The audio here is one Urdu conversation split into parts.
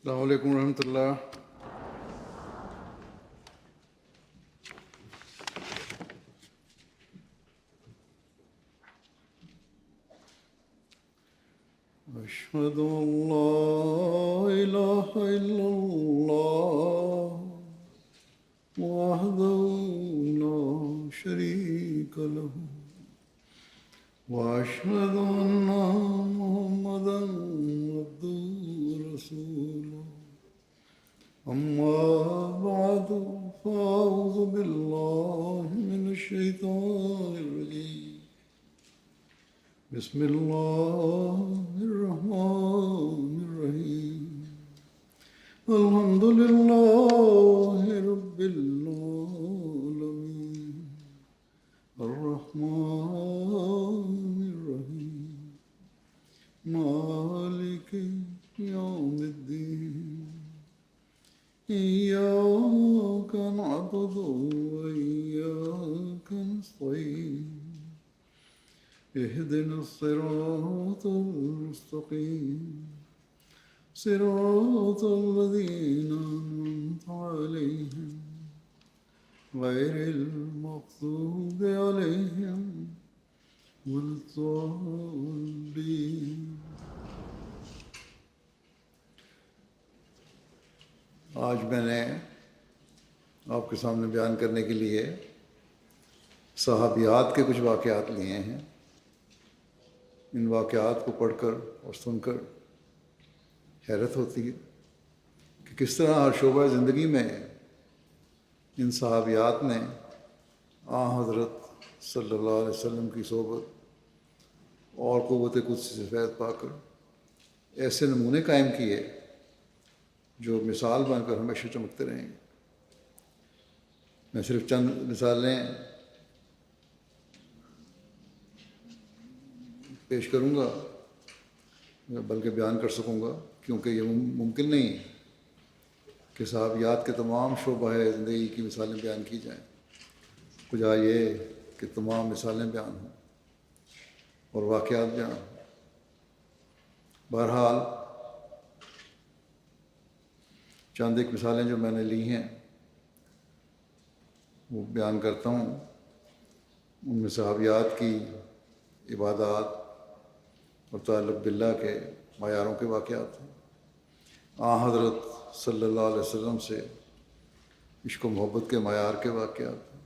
السلام علیکم ورحمۃ اللہ۔ اشہد ان لا الہ الا اللہ وحدہ لا شریک لہ واشہد ان محمدا عبدہ ورسولہ اما بعد فاعوذ باللہ من الشیطان الرجیم بسم اللہ الرحمن الرحیم الحمد للہ رب العالمین الرحمن الرحیم مالک یوم الدین إياك نعبد وإياك نستعين اهدنا الصراط المستقيم صراط الذين أنعمت عليهم غير المغضوب عليهم ولا الضالين۔ آج میں نے آپ کے سامنے بیان کرنے کے لیے صحابیات کے کچھ واقعات لیے ہیں۔ ان واقعات کو پڑھ کر اور سن کر حیرت ہوتی ہے کہ کس طرح ہر شعبہ زندگی میں ان صحابیات نے حضرت صلی اللہ علیہ وسلم کی صحبت اور قوت قدسی سے فیض پا کر ایسے نمونے قائم کیے جو مثال بن کر ہمیشہ چمکتے رہیں گے۔ میں صرف چند مثالیں پیش کروں گا بلکہ بیان کر سکوں گا، کیونکہ یہ ممکن نہیں کہ صحابیات کے تمام شعبہ زندگی کی مثالیں بیان کی جائیں، کجا یہ کہ تمام مثالیں بیان ہوں اور واقعات بیان ہوں۔ بہرحال چند ایک مثالیں جو میں نے لی ہیں وہ بیان کرتا ہوں۔ ان میں صحابیات کی عبادات اور تعلق باللہ کے معیاروں کے واقعات ہیں، حضرت صلی اللہ علیہ وسلم سے عشق و محبت کے معیار کے واقعات ہیں،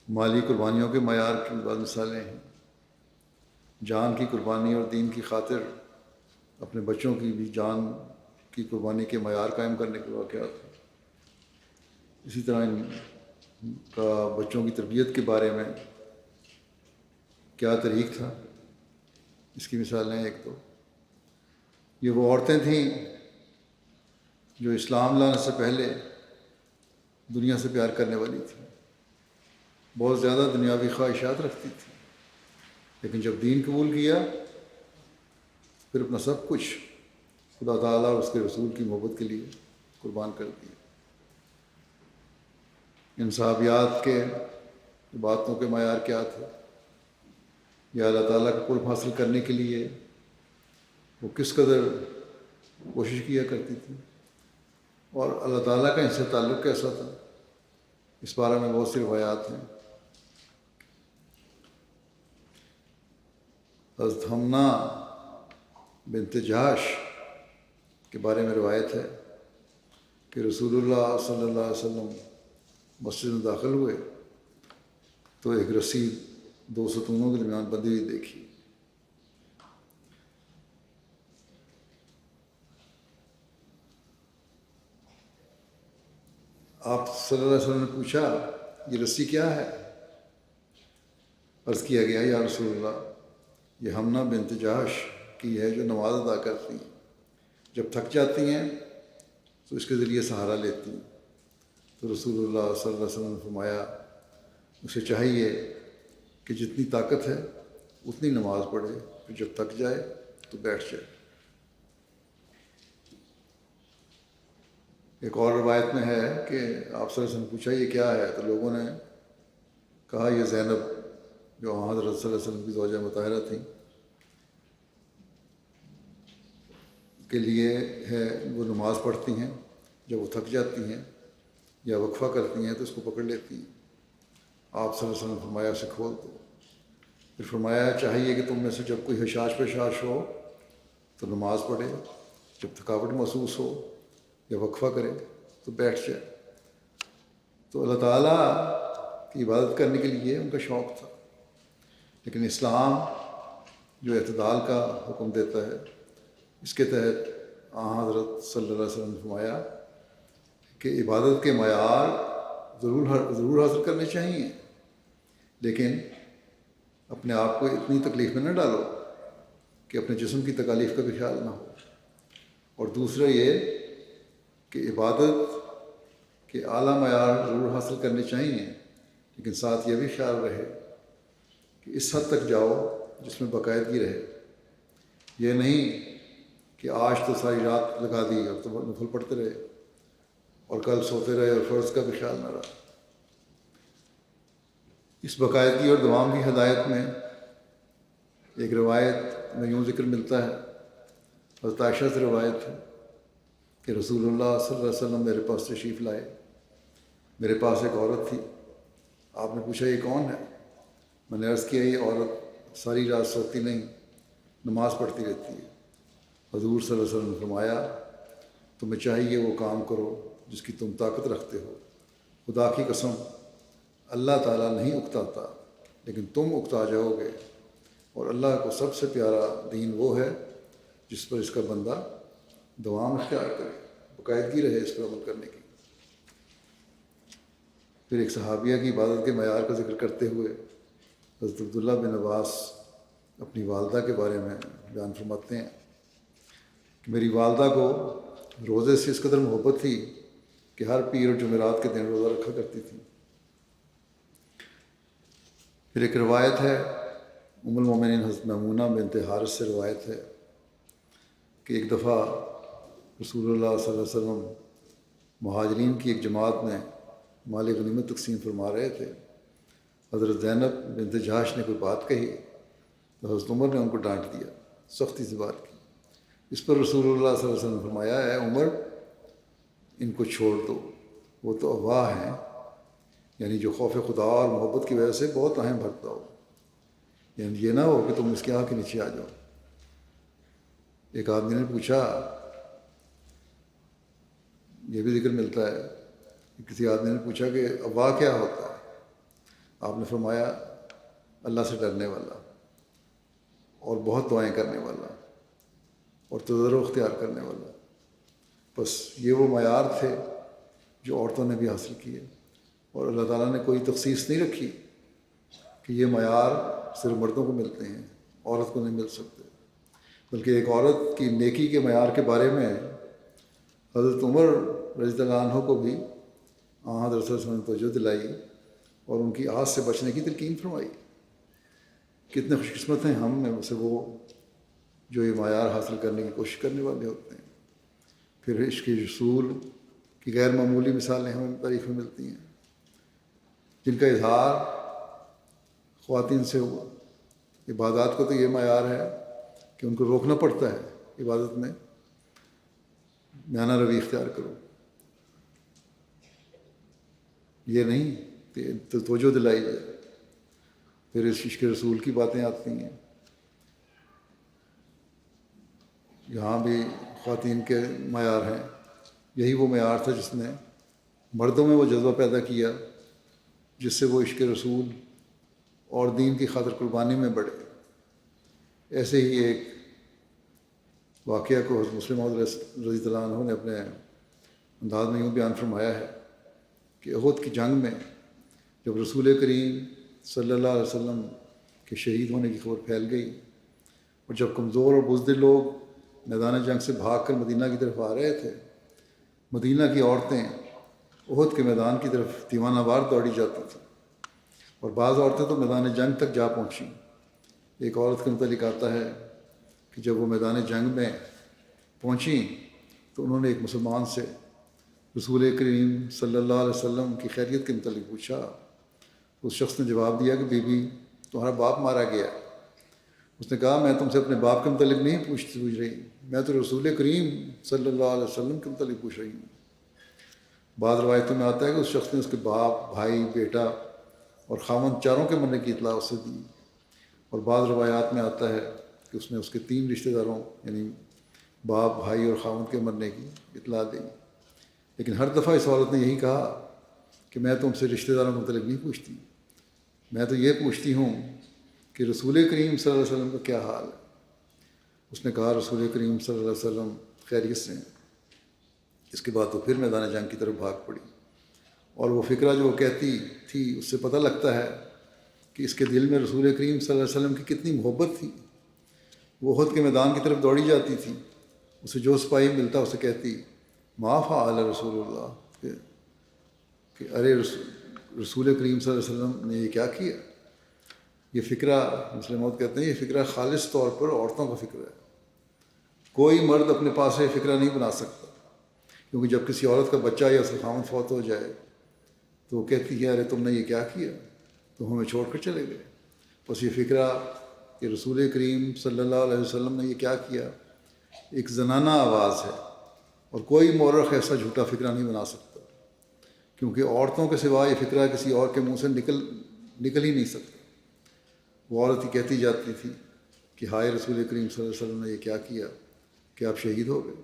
مالی قربانیوں کے معیار کی بعض مثالیں ہیں، جان کی قربانی اور دین کی خاطر اپنے بچوں کی بھی جان کی قربانی کے معیار قائم کرنے کے واقعات ہیں۔ اسی طرح ان کا بچوں کی تربیت کے بارے میں کیا طریق تھا، اس کی مثالیں ایک دو۔ یہ وہ عورتیں تھیں جو اسلام لانے سے پہلے دنیا سے پیار کرنے والی تھیں، بہت زیادہ دنیاوی خواہشات رکھتی تھیں، لیکن جب دین قبول کیا پھر اپنا سب کچھ خدا تعالیٰ اور اس کے رسول کی محبت کے لیے قربان کر دیا۔ ان صحابیات کے باتوں کے معیار کیا تھے، یا اللہ تعالیٰ کا قرب حاصل کرنے کے لیے وہ کس قدر کوشش کیا کرتی تھی، اور اللہ تعالیٰ کا ان سے تعلق کیسا تھا، اس بارے میں بہت سی روایات ہیں۔ حضرت حمنا بنت جہش کے بارے میں روایت ہے کہ رسول اللہ صلی اللہ علیہ وسلم مسجد میں داخل ہوئے تو ایک رسی دو ستونوں کے درمیان بندھی ہوئی دیکھی۔ آپ صلی اللہ علیہ وسلم نے پوچھا یہ رسی کیا ہے؟ عرض کیا گیا یا رسول اللہ یہ حمنا بنت جہش کی ہے جو نماز ادا کرتی ہیں، جب تھک جاتی ہیں تو اس کے ذریعے سہارا لیتی ہیں۔ تو رسول اللہ صلی اللہ علیہ وسلم نے فرمایا اسے چاہیے کہ جتنی طاقت ہے اتنی نماز پڑھے، پھر جب تھک جائے تو بیٹھ جائے۔ ایک اور روایت میں ہے کہ آپ صلی اللہ علیہ وسلم نے پوچھا یہ کیا ہے، تو لوگوں نے کہا یہ زینب جو حضرت صلی اللہ علیہ وسلم کی زوجہ مطہرہ تھیں، کے لیے ہے وہ نماز پڑھتی ہیں، جب وہ تھک جاتی ہیں یا وقفہ کرتی ہیں تو اس کو پکڑ لیتی ہیں۔ آپ صلی اللہ علیہ وسلم نے فرمایا اسے کھول دو۔ پھر فرمایا چاہیے کہ تم میں سے جب کوئی حشاش پیشاش ہو تو نماز پڑھے، جب تھکاوٹ محسوس ہو یا وقفہ کرے تو بیٹھ جائے۔ تو اللہ تعالیٰ کی عبادت کرنے کے لیے ان کا شوق تھا، لیکن اسلام جو اعتدال کا حکم دیتا ہے، اس کے تحت حضرت صلی اللہ علیہ وسلم نے فرمایا کہ عبادت کے معیار ضرور حاصل کرنے چاہیے، لیکن اپنے آپ کو اتنی تکلیف میں نہ ڈالو کہ اپنے جسم کی تکالیف کا بھی خیال نہ ہو۔ اور دوسرا یہ کہ عبادت کے اعلیٰ معیار ضرور حاصل کرنے چاہیے، لیکن ساتھ یہ بھی خیال رہے کہ اس حد تک جاؤ جس میں باقاعدگی رہے۔ یہ نہیں کہ آج تو ساری رات لگا دی اور تو نفل پڑھتے رہے اور کل سوتے رہے اور فرض کا بھی خیال نہ رہا۔ اس باقاعدگی اور دوام کی ہدایت میں ایک روایت میں یوں ذکر ملتا ہے، حضرت عائشہ سے روایت ہے کہ رسول اللہ صلی اللہ علیہ وسلم میرے پاس تشریف لائے۔ میرے پاس ایک عورت تھی۔ آپ نے پوچھا یہ کون ہے؟ میں نے عرض کیا یہ عورت ساری رات سوتی نہیں، نماز پڑھتی رہتی ہے۔ حضور صلی اللہ علیہ وسلم نے فرمایا تمہیں چاہیے وہ کام کرو جس کی تم طاقت رکھتے ہو۔ خدا کی قسم اللہ تعالیٰ نہیں اکتاتا، لیکن تم اکتا جاؤ گے، اور اللہ کو سب سے پیارا دین وہ ہے جس پر اس کا بندہ دوام اختیار کرے، باقاعدگی رہے اس پر عمل کرنے کی۔ پھر ایک صحابیہ کی عبادت کے معیار کا ذکر کرتے ہوئے حضرت عبداللہ بن عباس اپنی والدہ کے بارے میں بیان فرماتے ہیں کہ میری والدہ کو روزے سے اس قدر محبت تھی کہ ہر پیر اور جمعرات کے دن روزہ رکھا کرتی تھی۔ پھر ایک روایت ہے ام المومنین حضرت میمونہ بنت حارث سے روایت ہے کہ ایک دفعہ رسول اللہ صلی اللہ علیہ وسلم مہاجرین کی ایک جماعت میں مال غنیمت تقسیم فرما رہے تھے۔ حضرت زینب بنت جہش نے کوئی بات کہی تو حضرت عمر نے ان کو ڈانٹ دیا، سختی سے بات کی۔ اس پر رسول اللہ صلی اللہ علیہ وسلم نے فرمایا اے عمر ان کو چھوڑ دو، وہ تو اواہ ہیں، یعنی جو خوف خدا اور محبت کی وجہ سے بہت اہم بھرتا ہو، یعنی یہ نہ ہو کہ تم اس کے آنکھ کے نیچے آ جاؤ۔ ایک آدمی نے پوچھا، یہ بھی ذکر ملتا ہے کہ کسی آدمی نے پوچھا کہ اواہ کیا ہوتا ہے؟ آپ نے فرمایا اللہ سے ڈرنے والا اور بہت دعائیں کرنے والا اور تضرع اختیار کرنے والا۔ بس یہ وہ معیار تھے جو عورتوں نے بھی حاصل کیے، اور اللہ تعالیٰ نے کوئی تخصیص نہیں رکھی کہ یہ معیار صرف مردوں کو ملتے ہیں، عورت کو نہیں مل سکتے، بلکہ ایک عورت کی نیکی کے معیار کے بارے میں حضرت عمر رضی اللہ عنہ کو بھی حضرت صلی اللہ علیہ وسلم نے توجہ دلائی اور ان کی آس سے بچنے کی تلقین فرمائی۔ کتنے خوش قسمت ہیں ہم میں سے وہ جو یہ معیار حاصل کرنے کی کوشش کرنے والے ہوتے ہیں۔ پھر عشق رسول کی غیر معمولی مثالیں ہمیں تاریخ میں ملتی ہیں، جن کا اظہار خواتین سے ہوا۔ عبادات کو تو یہ معیار ہے کہ ان کو روکنا پڑتا ہے، عبادت میں میانہ روی اختیار کرو، یہ نہیں کہ توجہ دلائی جائے۔ پھر اس عشق رسول کی باتیں آتی ہیں، یہاں بھی خواتین کے معیار ہیں۔ یہی وہ معیار تھا جس نے مردوں میں وہ جذبہ پیدا کیا جس سے وہ عشق رسول اور دین کی خاطر قربانی میں بڑھے۔ ایسے ہی ایک واقعہ کو حضرت مسلم موعود رضی اللہ عنہ نے اپنے انداز میں یوں بیان فرمایا ہے کہ احد کی جنگ میں جب رسول کریم صلی اللہ علیہ وسلم کے شہید ہونے کی خبر پھیل گئی اور جب کمزور اور بزدل لوگ میدان جنگ سے بھاگ کر مدینہ کی طرف آ رہے تھے، مدینہ کی عورتیں احد کے میدان کی طرف دیوانہ وار دوڑی جاتی تھیں، اور بعض عورتیں تو میدان جنگ تک جا پہنچیں۔ ایک عورت کے متعلق آتا ہے کہ جب وہ میدان جنگ میں پہنچیں تو انہوں نے ایک مسلمان سے رسول کریم صلی اللہ علیہ وسلم کی خیریت کے متعلق پوچھا۔ اس شخص نے جواب دیا کہ بی بی تمہارا باپ مارا گیا۔ اس نے کہا میں تم سے اپنے باپ کے متعلق نہیں پوچھ رہی، میں تو رسول کریم صلی اللہ علیہ وسلم کے متعلق پوچھ رہی ہوں۔ بعض روایتوں میں آتا ہے کہ اس شخص نے اس کے باپ، بھائی، بیٹا اور خاوند چاروں کے مرنے کی اطلاع اس سے دی، اور بعض روایات میں آتا ہے کہ اس نے اس کے 3 رشتہ داروں یعنی باپ، بھائی اور خاوند کے مرنے کی اطلاع دی۔ لیکن ہر دفعہ اس عورت نے یہی کہا کہ میں تم سے رشتہ داروں کے متعلق نہیں پوچھتی، میں تو یہ پوچھتی ہوں کہ رسول کریم صلی اللہ علیہ وسلم کا کیا حال ہے۔ اس نے کہا رسول کریم صلی اللہ علیہ وسلم خیریت سے ہیں۔ اس کے بعد وہ پھر میدان جنگ کی طرف بھاگ پڑی، اور وہ فکرہ جو وہ کہتی تھی اس سے پتہ لگتا ہے کہ اس کے دل میں رسول کریم صلی اللہ علیہ وسلم کی کتنی محبت تھی۔ وہ احد کے میدان کی طرف دوڑی جاتی تھی، اسے جو سپاہی ملتا اسے کہتی ما فعل رسول اللہ، کہ ارے رسول کریم صلی اللہ علیہ وسلم نے یہ کیا کیا۔ یہ فکرہ مسلمات کہتے ہیں یہ فکرہ خالص طور پر عورتوں کا فکرہ ہے۔ کوئی مرد اپنے پاس سے یہ فکرہ نہیں بنا سکتا، کیونکہ جب کسی عورت کا بچہ یا اس کا خاوند فوت ہو جائے تو وہ کہتی ہے ارے تم نے یہ کیا کیا، تم ہمیں چھوڑ کر چلے گئے۔ بس یہ فکرہ کہ رسول کریم صلی اللہ علیہ وسلم نے یہ کیا کیا ایک زنانہ آواز ہے، اور کوئی مورخ ایسا جھوٹا فکرہ نہیں بنا سکتا، کیونکہ عورتوں کے سوا یہ فکرہ کسی اور کے منہ سے نکل ہی نہیں سکتا۔ وہ عورت ہی کہتی جاتی تھی کہ ہائے رسول کریم صلی اللہ علیہ وسلم نے یہ کیا کیا کہ آپ شہید ہو گئے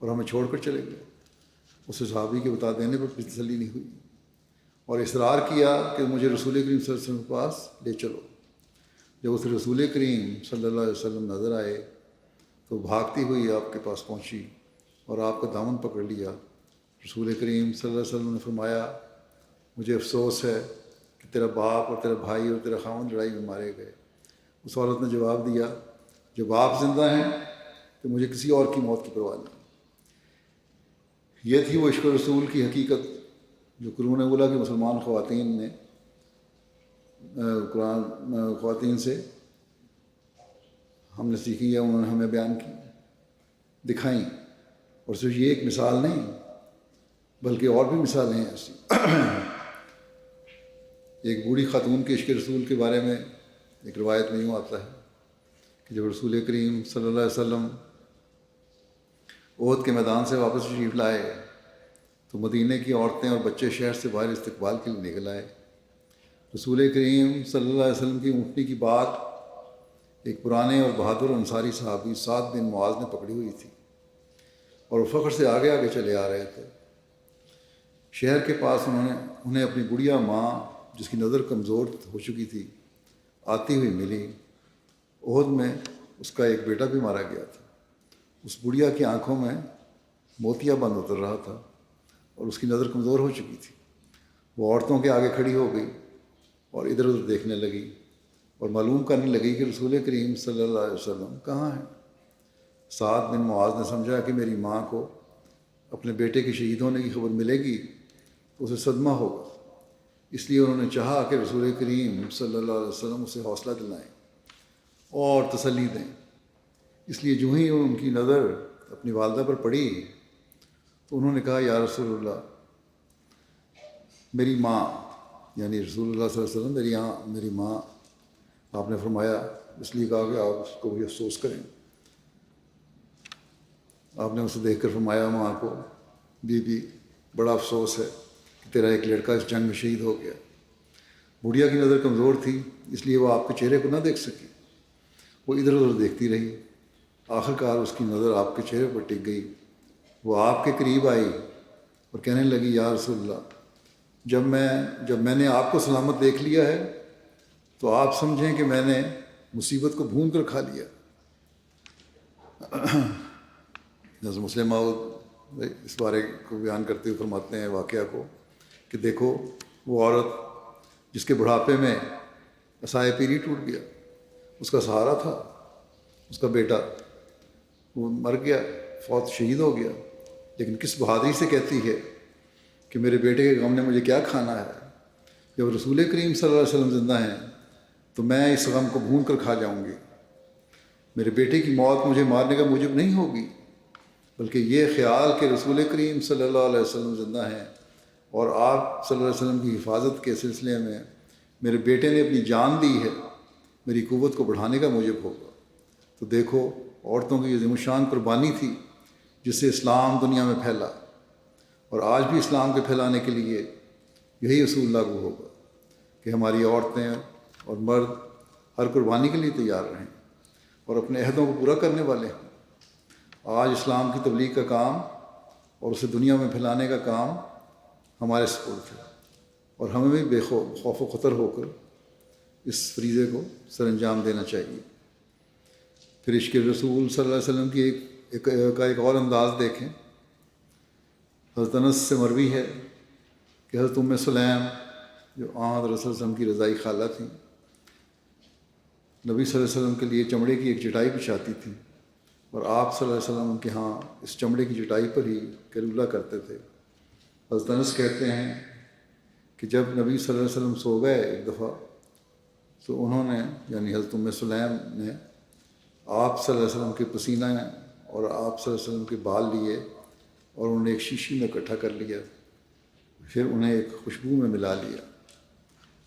اور ہمیں چھوڑ کر چلے گئے۔ اسے صحابی کے بتا دینے پر تسلی نہیں ہوئی، اور اصرار کیا کہ مجھے رسول کریم صلی اللہ علیہ وسلم کے پاس لے چلو۔ جب اسے رسول کریم صلی اللہ علیہ وسلم نظر آئے تو بھاگتی ہوئی آپ کے پاس پہنچی اور آپ کا دامن پکڑ لیا۔ رسول کریم صلی اللہ علیہ وسلم نے فرمایا مجھے افسوس ہے کہ تیرا باپ اور تیرا بھائی اور تیرا خاوند لڑائی میں مارے گئے۔ اس عورت نے جواب دیا جب آپ زندہ ہیں تو مجھے کسی اور کی موت کی پرواہ نہیں۔ یہ تھی وہ عشق رسول کی حقیقت جو قرون اولیٰ کی مسلمان خواتین نے خواتین سے ہم نے سیکھی ہے، انہوں نے ہمیں بیان کی، دکھائیں۔ اور صرف یہ ایک مثال نہیں بلکہ اور بھی مثالیں ہیں ایسی۔ ایک بوڑھی خاتون کے عشق رسول کے بارے میں ایک روایت میں یوں آتا ہے کہ جب رسول کریم صلی اللہ علیہ وسلم احد کے میدان سے واپس تشریف لائے تو مدینے کی عورتیں اور بچے شہر سے باہر استقبال کے لیے نکل آئے۔ رسول کریم صلی اللہ علیہ وسلم کی اونٹنی کی بات ایک پرانے اور بہادر انصاری صحابی سعد بن معاذ نے پکڑی ہوئی تھی، اور وہ فخر سے آگے آگے چلے آ رہے تھے۔ شہر کے پاس انہیں اپنی بڑھیا ماں جس کی نظر کمزور ہو چکی تھی آتی ہوئی ملی۔ احد میں اس کا ایک بیٹا بھی مارا گیا تھا۔ اس بڑھیا کی آنکھوں میں موتیا بند اتر رہا تھا اور اس کی نظر کمزور ہو چکی تھی۔ وہ عورتوں کے آگے کھڑی ہو گئی اور ادھر ادھر دیکھنے لگی اور معلوم کرنے لگی کہ رسول کریم صلی اللہ علیہ وسلم کہاں ہیں۔ سعد بن معاذ نے سمجھا کہ میری ماں کو اپنے بیٹے کے شہید ہونے کی خبر ملے گی تو اسے صدمہ ہوگا، اس لیے انہوں نے چاہا کہ رسول کریم صلی اللہ علیہ وسلم اسے حوصلہ دلائیں اور تسلی دیں۔ اس لیے جو ہی ان کی نظر اپنی والدہ پر پڑی تو انہوں نے کہا یا رسول اللہ، میری ماں یعنی رسول اللہ صلی اللہ علیہ وسلم میری ماں۔ آپ نے فرمایا اس لیے کہا کہ آپ اس کو بھی افسوس کریں۔ آپ نے اسے دیکھ کر فرمایا ماں کو بی بی بڑا افسوس ہے کہ تیرا ایک لڑکا اس جنگ میں شہید ہو گیا۔ بڑھیا کی نظر کمزور تھی اس لیے وہ آپ کے چہرے کو نہ دیکھ سکی، وہ ادھر ادھر دیکھتی رہی۔ آخر کار اس کی نظر آپ کے چہرے پر ٹک گئی۔ وہ آپ کے قریب آئی اور کہنے لگی یا رسول اللہ، جب میں نے آپ کو سلامت دیکھ لیا ہے تو آپ سمجھیں کہ میں نے مصیبت کو بھون کر کھا لیا۔ حضرت مسلم موعود اس بارے کو بیان کرتے ہوئے فرماتے ہیں واقعہ کو کہ دیکھو وہ عورت جس کے بڑھاپے میں عصائے پیری ٹوٹ گیا، اس کا سہارا تھا اس کا بیٹا، وہ مر گیا، فوت شہید ہو گیا، لیکن کس بہادری سے کہتی ہے کہ میرے بیٹے کے غم نے مجھے کیا کھانا ہے۔ جب رسول کریم صلی اللہ علیہ وسلم زندہ ہیں تو میں اس غم کو بھون کر کھا جاؤں گی۔ میرے بیٹے کی موت مجھے مارنے کا موجب نہیں ہوگی، بلکہ یہ خیال کہ رسول کریم صلی اللہ علیہ وسلم زندہ ہیں اور آپ صلی اللہ علیہ وسلم کی حفاظت کے سلسلے میں میرے بیٹے نے اپنی جان دی ہے، میری قوت کو بڑھانے کا موجب ہوگا۔ تو دیکھو عورتوں کی یہ عظیم الشان قربانی تھی جس سے اسلام دنیا میں پھیلا، اور آج بھی اسلام کے پھیلانے کے لیے یہی اصول لاگو ہوگا کہ ہماری عورتیں اور مرد ہر قربانی کے لیے تیار رہیں اور اپنے عہدوں کو پورا کرنے والے ہیں۔ آج اسلام کی تبلیغ کا کام اور اسے دنیا میں پھیلانے کا کام ہمارے سپرد ہے، اور ہمیں بھی بے خوف و خطر ہو کر اس فریضے کو سر انجام دینا چاہیے۔ پھر عشق رسول صلی اللہ علیہ وسلم کی ایک اور انداز دیکھیں۔ حضرت انس سے مروی ہے کہ حضرت ام سلیم جو حضرت رسول صلی اللہ علیہ وسلم کی رضائی خالہ تھیں، نبی صلی اللہ علیہ وسلم کے لیے چمڑے کی ایک چٹائی بچھاتی تھیں، اور آپ صلی اللہ علیہ وسلم کے ہاں اس چمڑے کی چٹائی پر ہی قیلولہ کرتے تھے۔ حضرت انس کہتے ہیں کہ جب نبی صلی اللہ علیہ وسلم سو گئے ایک دفعہ، تو انہوں نے یعنی حضرت ام سلیم نے آپ صلی اللہ علیہ وسلم کے پسینہ اور آپ صلی اللہ علیہ وسلم کے بال لیے اور انہیں ایک شیشی میں اکٹھا کر لیا، پھر انہیں ایک خوشبو میں ملا لیا۔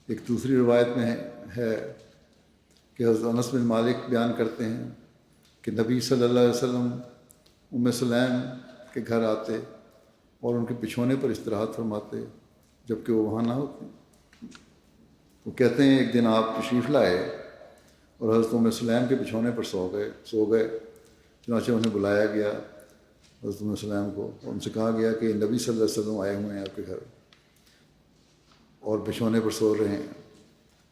ایک دوسری روایت میں ہے کہ حضرت انس بن مالک بیان کرتے ہیں کہ نبی صلی اللہ علیہ وسلم ام سلیم کے گھر آتے اور ان کے بچھونے پر استراحت فرماتے جب کہ وہ وہاں نہ ہوتے۔ وہ کہتے ہیں ایک دن آپ تشریف لائے اور حضرت ام سلیم کے بچھونے پر سو گئے، چنانچہ انہیں بلایا گیا حضرت ام سلیم کو، اور ان سے کہا گیا کہ نبی صلی اللہ علیہ وسلم آئے ہوئے ہیں آپ کے گھر اور بچھونے پر سو رہے ہیں۔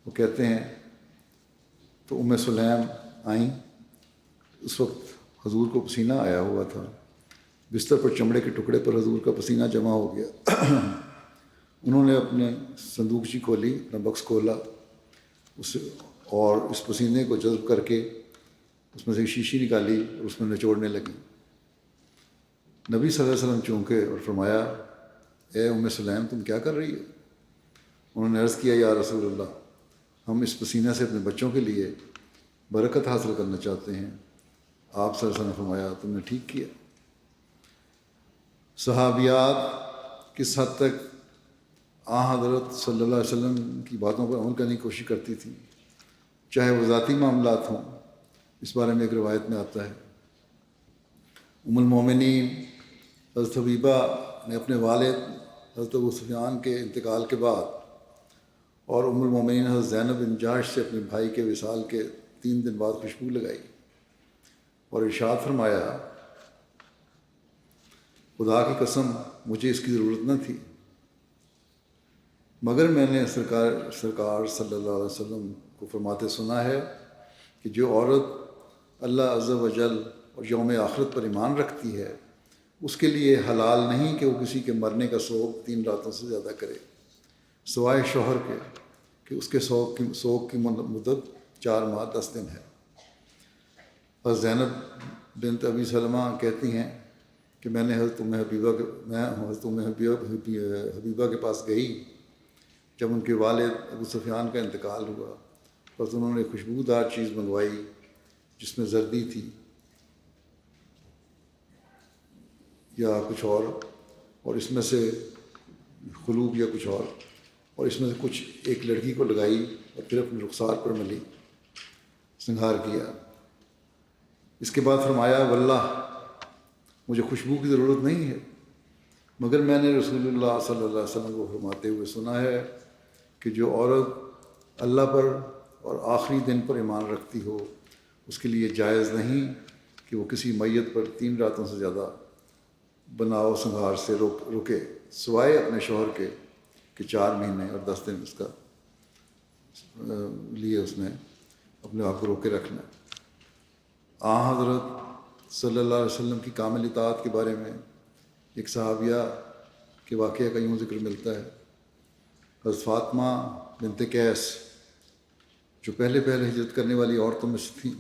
وہ کہتے ہیں تو ام سلیم آئیں، اس وقت حضور کو پسینہ آیا ہوا تھا، بستر پر چمڑے کے ٹکڑے پر حضور کا پسینہ جمع ہو گیا۔ انہوں نے اپنے صندوقچی کھولی، اپنا بکس کھولا اور اس پسینے کو جذب کر کے اس میں سے ایک شیشی نکالی اور اس میں نچوڑنے لگی۔ نبی صلی اللہ علیہ وسلم چونکے اور فرمایا اے ام سلیم تم کیا کر رہی ہو؟ انہوں نے عرض کیا یا رسول اللہ ہم اس پسینہ سے اپنے بچوں کے لیے برکت حاصل کرنا چاہتے ہیں۔ آپ صلی اللہ علیہ وسلم نے فرمایا تم نے ٹھیک کیا۔ صحابیات کس حد تک حضرت صلی اللہ علیہ وسلم کی باتوں پر عمل کرنے کی کوشش کرتی تھیں، چاہے وہ ذاتی معاملات ہوں۔ اس بارے میں ایک روایت میں آتا ہے ام المومنین حضرت حبیبہ نے اپنے والد حضرت ابو سفیان کے انتقال کے بعد اور ام المومنین حضرت زینب بن جاش سے اپنے بھائی کے وصال کے 3 دن بعد خوشبو لگائی اور ارشاد فرمایا خدا کی قسم مجھے اس کی ضرورت نہ تھی، مگر میں نے سرکار صلی اللہ علیہ وسلم کو فرماتے سنا ہے کہ جو عورت اللہ عز و جل اور یوم آخرت پر ایمان رکھتی ہے اس کے لیے حلال نہیں کہ وہ کسی کے مرنے کا سوگ 3 راتوں سے زیادہ کرے سوائے شوہر کے کہ اس کے سوگ کی مدت 4 ماہ 10 دن ہے۔ اور زینب بنت ابی سلمہ کہتی ہیں کہ میں حضرت ام حبیبہ کے پاس گئی جب ان کے والد ابو سفیان کا انتقال ہوا، بس انہوں نے خوشبودار چیز منگوائی جس میں زردی تھی یا کچھ اور اس میں سے خلوب یا کچھ اور اس میں سے کچھ ایک لڑکی کو لگائی اور پھر اپنے رخسار پر ملی، سنگھار کیا۔ اس کے بعد فرمایا واللہ مجھے خوشبو کی ضرورت نہیں ہے، مگر میں نے رسول اللہ صلی اللہ علیہ وسلم کو فرماتے ہوئے سنا ہے کہ جو عورت اللہ پر اور آخری دن پر ایمان رکھتی ہو اس کے لیے جائز نہیں کہ وہ کسی میت پر 3 راتوں سے زیادہ بناؤ سنگھار سے رکے سوائے اپنے شوہر کے کہ 4 مہینے اور 10 دن اس کا لیے اس نے اپنے آپ کو روکے رکھنا۔ حضرت صلی اللہ علیہ وسلم کی کامل اطاعت کے بارے میں ایک صحابیہ کے واقعہ کا یوں ذکر ملتا ہے۔ حضرت فاطمہ بنت قیس جو پہلے ہجرت کرنے والی عورتوں میں سے تھیں،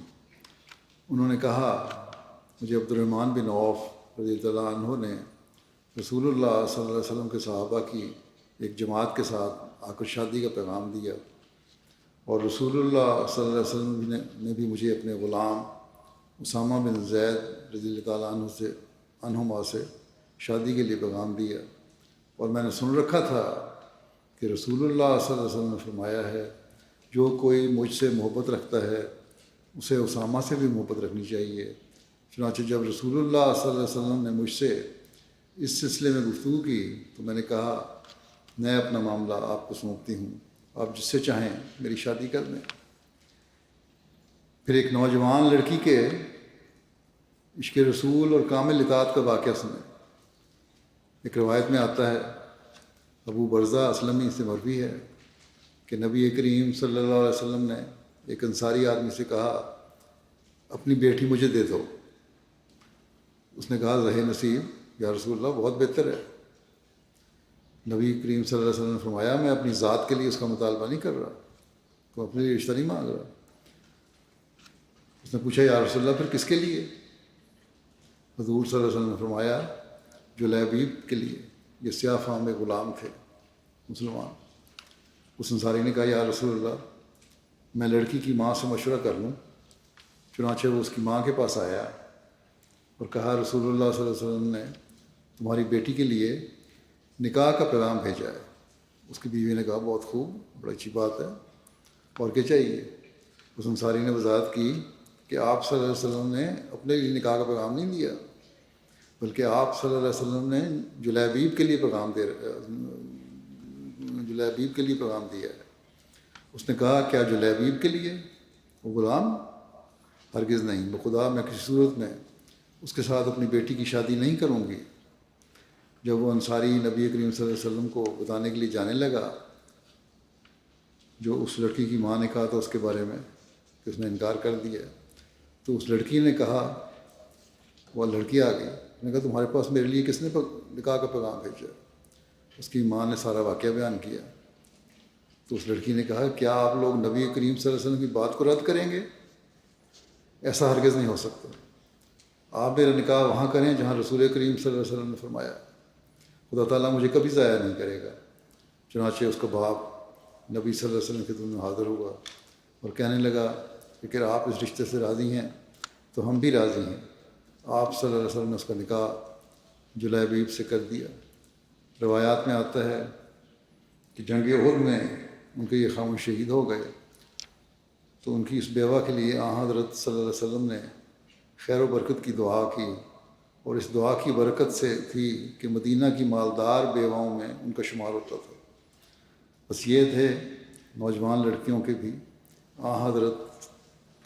انہوں نے کہا مجھے عبد الرحمن بن عوف رضی اللہ عنہ نے رسول اللہ صلی اللہ علیہ وسلم کے صحابہ کی ایک جماعت کے ساتھ آ کر شادی کا پیغام دیا، اور رسول اللہ صلی اللہ علیہ وسلم نے بھی مجھے اپنے غلام اسامہ بن زید رضی اللہ تعالیٰ عنہما سے شادی کے لیے پیغام دیا، اور میں نے سن رکھا تھا کہ رسول اللہ صلی اللہ علیہ وسلم نے فرمایا ہے جو کوئی مجھ سے محبت رکھتا ہے اسے اسامہ سے بھی محبت رکھنی چاہیے۔ چنانچہ جب رسول اللہ صلی اللہ علیہ وسلم نے مجھ سے اس سلسلے میں گفتگو کی تو میں نے کہا میں اپنا معاملہ آپ کو سونپتی ہوں، آپ جس سے چاہیں میری شادی کر دیں۔ پھر ایک نوجوان لڑکی کے عشق رسول اور کامل اطاعت کا واقعہ سنیں۔ ایک روایت میں آتا ہے، ابو برزہ اسلمی سے مروی ہے کہ نبی کریم صلی اللہ علیہ وسلم نے ایک انصاری آدمی سے کہا اپنی بیٹی مجھے دے دو۔ اس نے کہا زہ نصیب یا رسول اللہ بہت بہتر ہے۔ نبی کریم صلی اللہ علیہ وسلم نے فرمایا میں اپنی ذات کے لیے اس کا مطالبہ نہیں کر رہا، تو اپنے لیے رشتہ نہیں مانگ رہا۔ اس نے پوچھا یا رسول اللہ پھر کس کے لیے؟ حضور صلی اللہ علیہ وسلم نے فرمایا جلیبیب کے لیے، یہ سیاہ فام غلام تھے مسلمان۔ اس انصاری نے کہا یا رسول اللہ میں لڑکی کی ماں سے مشورہ کر لوں؟ چنانچہ وہ اس کی ماں کے پاس آیا اور کہا رسول اللہ صلی اللہ علیہ وسلم نے تمہاری بیٹی کے لیے نکاح کا پیغام بھیجا ہے۔ اس کی بیوی نے کہا بہت خوب، بڑی اچھی بات ہے، اور کیا چاہیے؟ اس انصاری نے وضاحت کی کہ آپ صلی اللہ علیہ وسلم نے اپنے لیے نکاح کا پیغام نہیں دیا، بلکہ آپ صلی اللہ علیہ وسلم نے جلیبیب کے لیے پیغام دیا ہے۔ اس نے کہا کیا جلیبیب کے لیے؟ وہ غلام؟ ہرگز نہیں، بخدا میں کسی صورت میں اس کے ساتھ اپنی بیٹی کی شادی نہیں کروں گی۔ جب وہ انصاری نبی کریم صلی اللہ علیہ وسلم کو بتانے کے لیے جانے لگا جو اس لڑکی کی ماں نے کہا تھا اس کے بارے میں کہ اس نے انکار کر دیا، تو اس لڑکی نے کہا، وہ لڑکی آ گئی، اس نے کہا تمہارے پاس میرے لیے کس نے نکاح کا پیغام بھیجا؟ اس کی ماں نے سارا واقعہ بیان کیا۔ تو اس لڑکی نے کہا کیا آپ لوگ نبی کریم صلی اللہ علیہ وسلم کی بات کو رد کریں گے؟ ایسا ہرگز نہیں ہو سکتا، آپ میرا نکاح وہاں کریں جہاں رسول کریم صلی اللہ علیہ وسلم نے فرمایا، خدا تعالیٰ مجھے کبھی ضائع نہیں کرے گا۔ چنانچہ اس کا باپ نبی صلی اللہ علیہ وسلم کی خدمت میں حاضر ہوا اور کہنے لگا کہ اگر آپ اس رشتے سے راضی ہیں تو ہم بھی راضی ہیں۔ آپ صلی اللہ علیہ وسلم نے اس کا نکاح جلیبیب سے کر دیا۔ روایات میں آتا ہے کہ جنگ احد میں ان کے یہ خاموش شہید ہو گئے، تو ان کی اس بیوہ کے لیے حضرت صلی اللہ علیہ وسلم نے خیر و برکت کی دعا کی، اور اس دعا کی برکت سے تھی کہ مدینہ کی مالدار بیواؤں میں ان کا شمار ہوتا تھا۔ بس یہ تھے نوجوان لڑکیوں کے بھی حضرت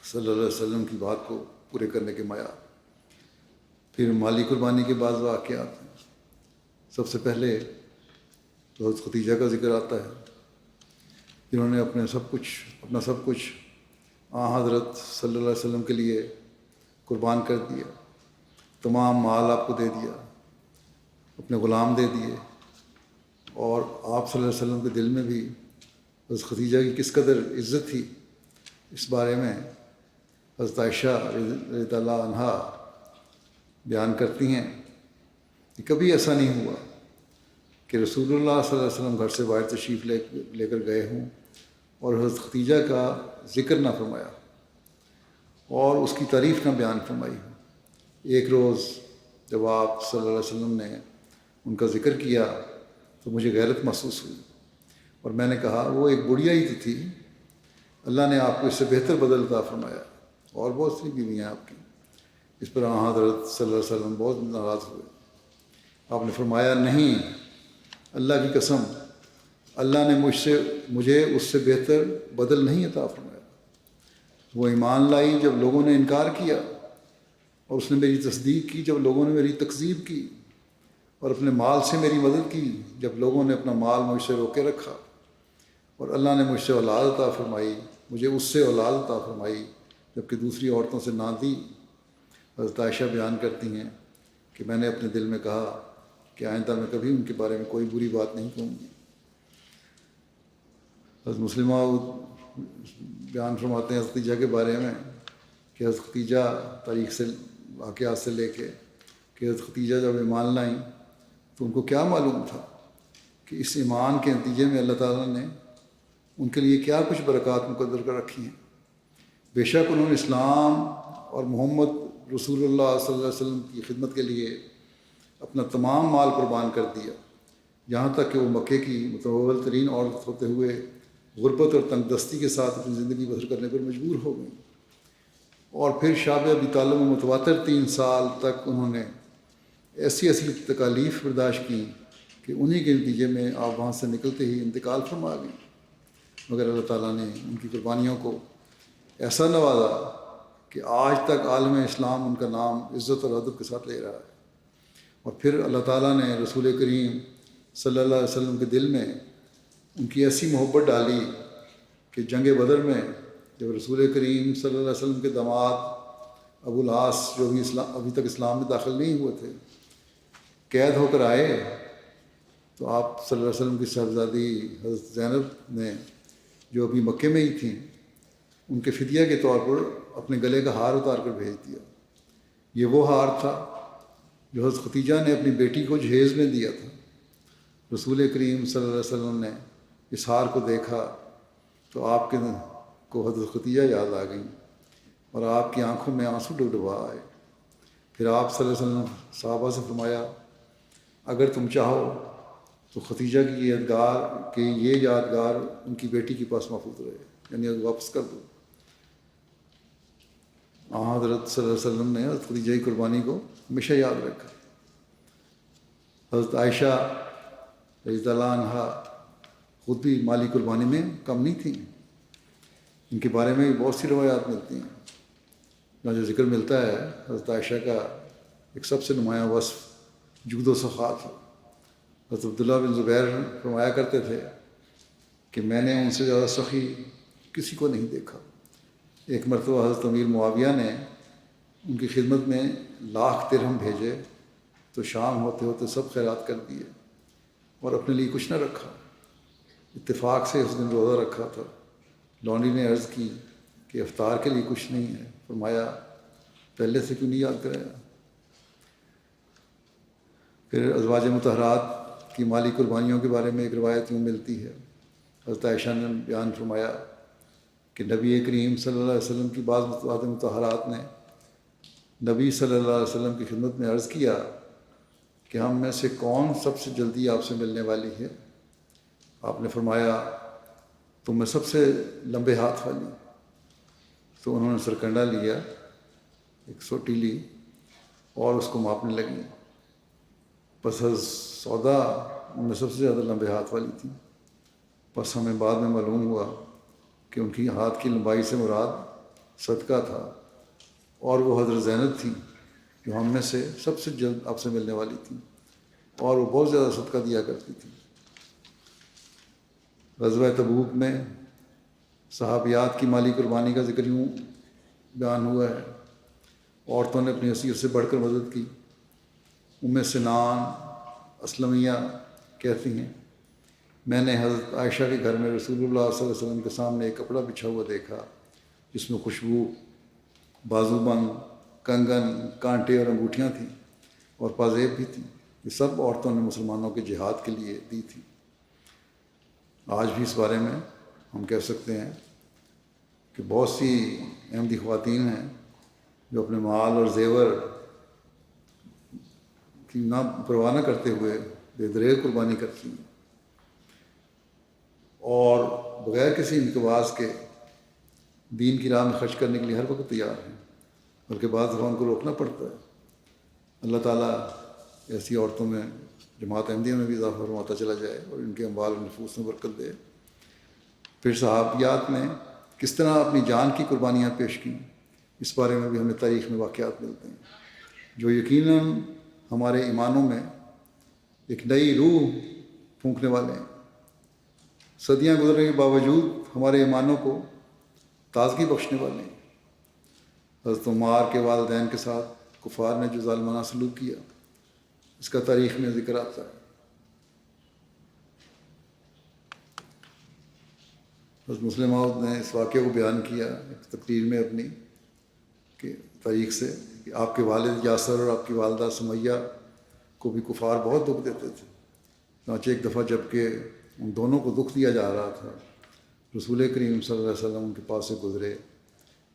صلی اللہ علیہ وسلم کی بات کو پورے کرنے کے معیار۔ پھر مالی قربانی کے بعض واقعات ہیں۔ سب سے پہلے تو حضرت ختیجہ کا ذکر آتا ہے جنہوں نے اپنا سب کچھ حضرت صلی اللہ علیہ وسلم کے لیے قربان کر دیا، تمام مال آپ کو دے دیا، اپنے غلام دے دیے، اور آپ صلی اللہ علیہ وسلم کے دل میں بھی حضرت ختیجہ کی کس قدر عزت تھی اس بارے میں حضرت عائشہ رضی اللہ عنہا بیان کرتی ہیں کہ کبھی ایسا نہیں ہوا کہ رسول اللہ صلی اللہ علیہ وسلم گھر سے باہر تشریف لے کر گئے ہوں اور حضرت ختیجہ کا ذکر نہ فرمایا اور اس کی تعریف نہ بیان فرمائی ہو۔ ایک روز جب آپ صلی اللہ علیہ وسلم نے ان کا ذکر کیا تو مجھے غیرت محسوس ہوئی، اور میں نے کہا وہ ایک بڑھیا ہی تھی، اللہ نے آپ کو اس سے بہتر بدل عطا فرمایا، اور بہت سی بیویاں آپ کی۔ اس پر حضرت صلی اللہ علیہ وسلم بہت ناراض ہوئے۔ آپ نے فرمایا نہیں، اللہ کی قسم اللہ نے مجھے اس سے بہتر بدل نہیں عطا فرمایا۔ وہ ایمان لائی جب لوگوں نے انکار کیا، اور اس نے میری تصدیق کی جب لوگوں نے میری تکذیب کی، اور اپنے مال سے میری مدد کی جب لوگوں نے اپنا مال مجھ سے روکے رکھا، اور اللہ نے مجھ سے اولاد عطا فرمائی، مجھے اس سے اولاد عطا فرمائی جبکہ دوسری عورتوں سے نہ دی۔ حضرت عائشہ بیان کرتی ہیں کہ میں نے اپنے دل میں کہا کہ آئندہ میں کبھی ان کے بارے میں کوئی بری بات نہیں کہوں گی۔ حضرت مسلمہ بیان فرماتے ہیں حضرت ختیجہ کے بارے میں کہ حضرت ختیجہ تاریخ سے واقعات سے لے کے کہ حضرت ختیجہ جب ایمان لائیں تو ان کو کیا معلوم تھا کہ اس ایمان کے نتیجے میں اللہ تعالیٰ نے ان کے لیے کیا کچھ برکات مقدر کر رکھی ہیں۔ بے شک انہوں نے اسلام اور محمد رسول اللہ صلی اللہ علیہ وسلم کی خدمت کے لیے اپنا تمام مال قربان کر دیا، یہاں تک کہ وہ مکے کی متول ترین عورت ہوتے ہوئے غربت اور تنگ دستی کے ساتھ اپنی زندگی بسر کرنے پر مجبور ہو گئیں، اور پھر شاب ابی طالب میں متواتر 3 سال تک انہوں نے ایسی ایسی تکالیف برداشت کی کہ انہی کے نتیجے میں آپ وہاں سے نکلتے ہی انتقال فرما گئیں، مگر اللہ تعالیٰ نے ان کی قربانیوں کو ایسا نوازا کہ آج تک عالم اسلام ان کا نام عزت اور ادب کے ساتھ لے رہا ہے۔ اور پھر اللہ تعالیٰ نے رسول کریم صلی اللہ علیہ وسلم کے دل میں ان کی ایسی محبت ڈالی کہ جنگ بدر میں جب رسول کریم صلی اللہ علیہ وسلم کے داماد ابو العاص جو ابھی تک اسلام میں داخل نہیں ہوئے تھے قید ہو کر آئے، تو آپ صلی اللہ علیہ وسلم کی صاحبزادی حضرت زینب نے جو ابھی مکے میں ہی تھیں ان کے فدیہ کے طور پر اپنے گلے کا ہار اتار کر بھیج دیا۔ یہ وہ ہار تھا جو حضرت ختیجہ نے اپنی بیٹی کو جہیز میں دیا تھا۔ رسول کریم صلی اللہ علیہ وسلم نے اس ہار کو دیکھا تو آپ کے کو حضرت ختیجہ یاد آ گئیں اور آپ کی آنکھوں میں آنسو ڈبڈبا آئے۔ پھر آپ صلی اللہ علیہ وسلم صحابہ سے فرمایا، اگر تم چاہو تو ختیجہ کی یہ یادگار ان کی بیٹی کے پاس محفوظ رہے، یعنی واپس کر دو۔ حضرت صلی اللہ علیہ وسلم نے حضرت ختیجہ کی قربانی کو ہمیشہ یاد رکھا۔ حضرت عائشہ رضی اللہ عنہا خود بھی مالی قربانی میں کم نہیں تھیں، ان کے بارے میں بہت سی روایات ملتی ہیں۔ جہاں جو ذکر ملتا ہے حضرت عائشہ کا ایک سب سے نمایاں وصف جود و سخا تھا۔ حضرت عبداللہ بن زبیر فرمایا کرتے تھے کہ میں نے ان سے زیادہ سخی کسی کو نہیں دیکھا۔ ایک مرتبہ حضرت امیر معاویہ نے ان کی خدمت میں 1,00,000 درہم بھیجے تو شام ہوتے ہوتے سب خیرات کر دیے اور اپنے لیے کچھ نہ رکھا۔ اتفاق سے اس دن روزہ رکھا تھا۔ لونڈی نے عرض کی کہ افطار کے لیے کچھ نہیں ہے۔ فرمایا پہلے سے کیوں نہیں یاد کرایا؟ پھر ازواج مطہرات کی مالی قربانیوں کے بارے میں ایک روایت یوں ملتی ہے، حضرت عائشہ نے بیان فرمایا کہ نبی کریم صلی اللہ علیہ وسلم کی بعض ازواج مطہرات نے نبی صلی اللہ علیہ وسلم کی خدمت میں عرض کیا کہ ہم میں سے کون سب سے جلدی آپ سے ملنے والی ہے؟ آپ نے فرمایا تم میں سب سے لمبے ہاتھ والی۔ تو انہوں نے سرکنڈا لیا، ایک سوٹی لی اور اس کو ماپنے لگی۔ بس حضرت سودا ان میں سب سے زیادہ لمبے ہاتھ والی تھی۔ بس ہمیں بعد میں معلوم ہوا کہ ان کی ہاتھ کی لمبائی سے مراد صدقہ تھا، اور وہ حضرت زینب تھیں جو ہم میں سے سب سے جلد آپ سے ملنے والی تھیں، اور وہ بہت زیادہ صدقہ دیا کرتی تھی۔ غزوہ تبوک میں صحابیات کی مالی قربانی کا ذکر یوں بیان ہوا ہے، عورتوں نے اپنی حیثیت سے بڑھ کر مدد کی۔ ام سنان اسلمیہ کہتی ہیں میں نے حضرت عائشہ کے گھر میں رسول اللہ صلی اللہ علیہ وسلم کے سامنے ایک کپڑا بچھا ہوا دیکھا جس میں خوشبو، بازو بند، کنگن، کانٹے اور انگوٹھیاں تھیں اور پازیب بھی تھیں۔ یہ سب عورتوں نے مسلمانوں کے جہاد کے لیے دی تھی۔ آج بھی اس بارے میں ہم کہہ سکتے ہیں کہ بہت سی احمدی خواتین ہیں جو اپنے مال اور زیور کی نہ پرواہ نہ کرتے ہوئے بے دریغ قربانی کرتی ہیں اور بغیر کسی انقباض کے دین کی راہ میں خرچ کرنے کے لیے ہر وقت تیار ہیں، بلکہ بعض دفعہ ان کو روکنا پڑتا ہے۔ اللہ تعالیٰ ایسی عورتوں میں جماعت احمدیہ میں بھی اضافہ فرماتا چلا جائے اور ان کے اموال و نفوس میں برکت دے۔ پھر صحابیات نے کس طرح اپنی جان کی قربانیاں پیش کیں، اس بارے میں بھی ہمیں تاریخ میں واقعات ملتے ہیں جو یقیناً ہمارے ایمانوں میں ایک نئی روح پھونکنے والے ہیں۔ صدیاں گزرنے کے باوجود ہمارے ایمانوں کو تازگی بخشنے والے ہیں۔ حضرت عمار کے والدین کے ساتھ کفار نے جو ظالمانہ سلوک کیا اس کا تاریخ میں ذکر آتا ہے۔ حضرت مسلم موعود نے اس واقعے کو بیان کیا ایک تقریر میں اپنی کہ تاریخ سے کہ آپ کے والد یاسر اور آپ کی والدہ سمیہ کو بھی کفار بہت دکھ دیتے تھے۔ چنانچہ ایک دفعہ جب کہ ان دونوں کو دکھ دیا جا رہا تھا، رسول کریم صلی اللہ علیہ وسلم ان کے پاس سے گزرے۔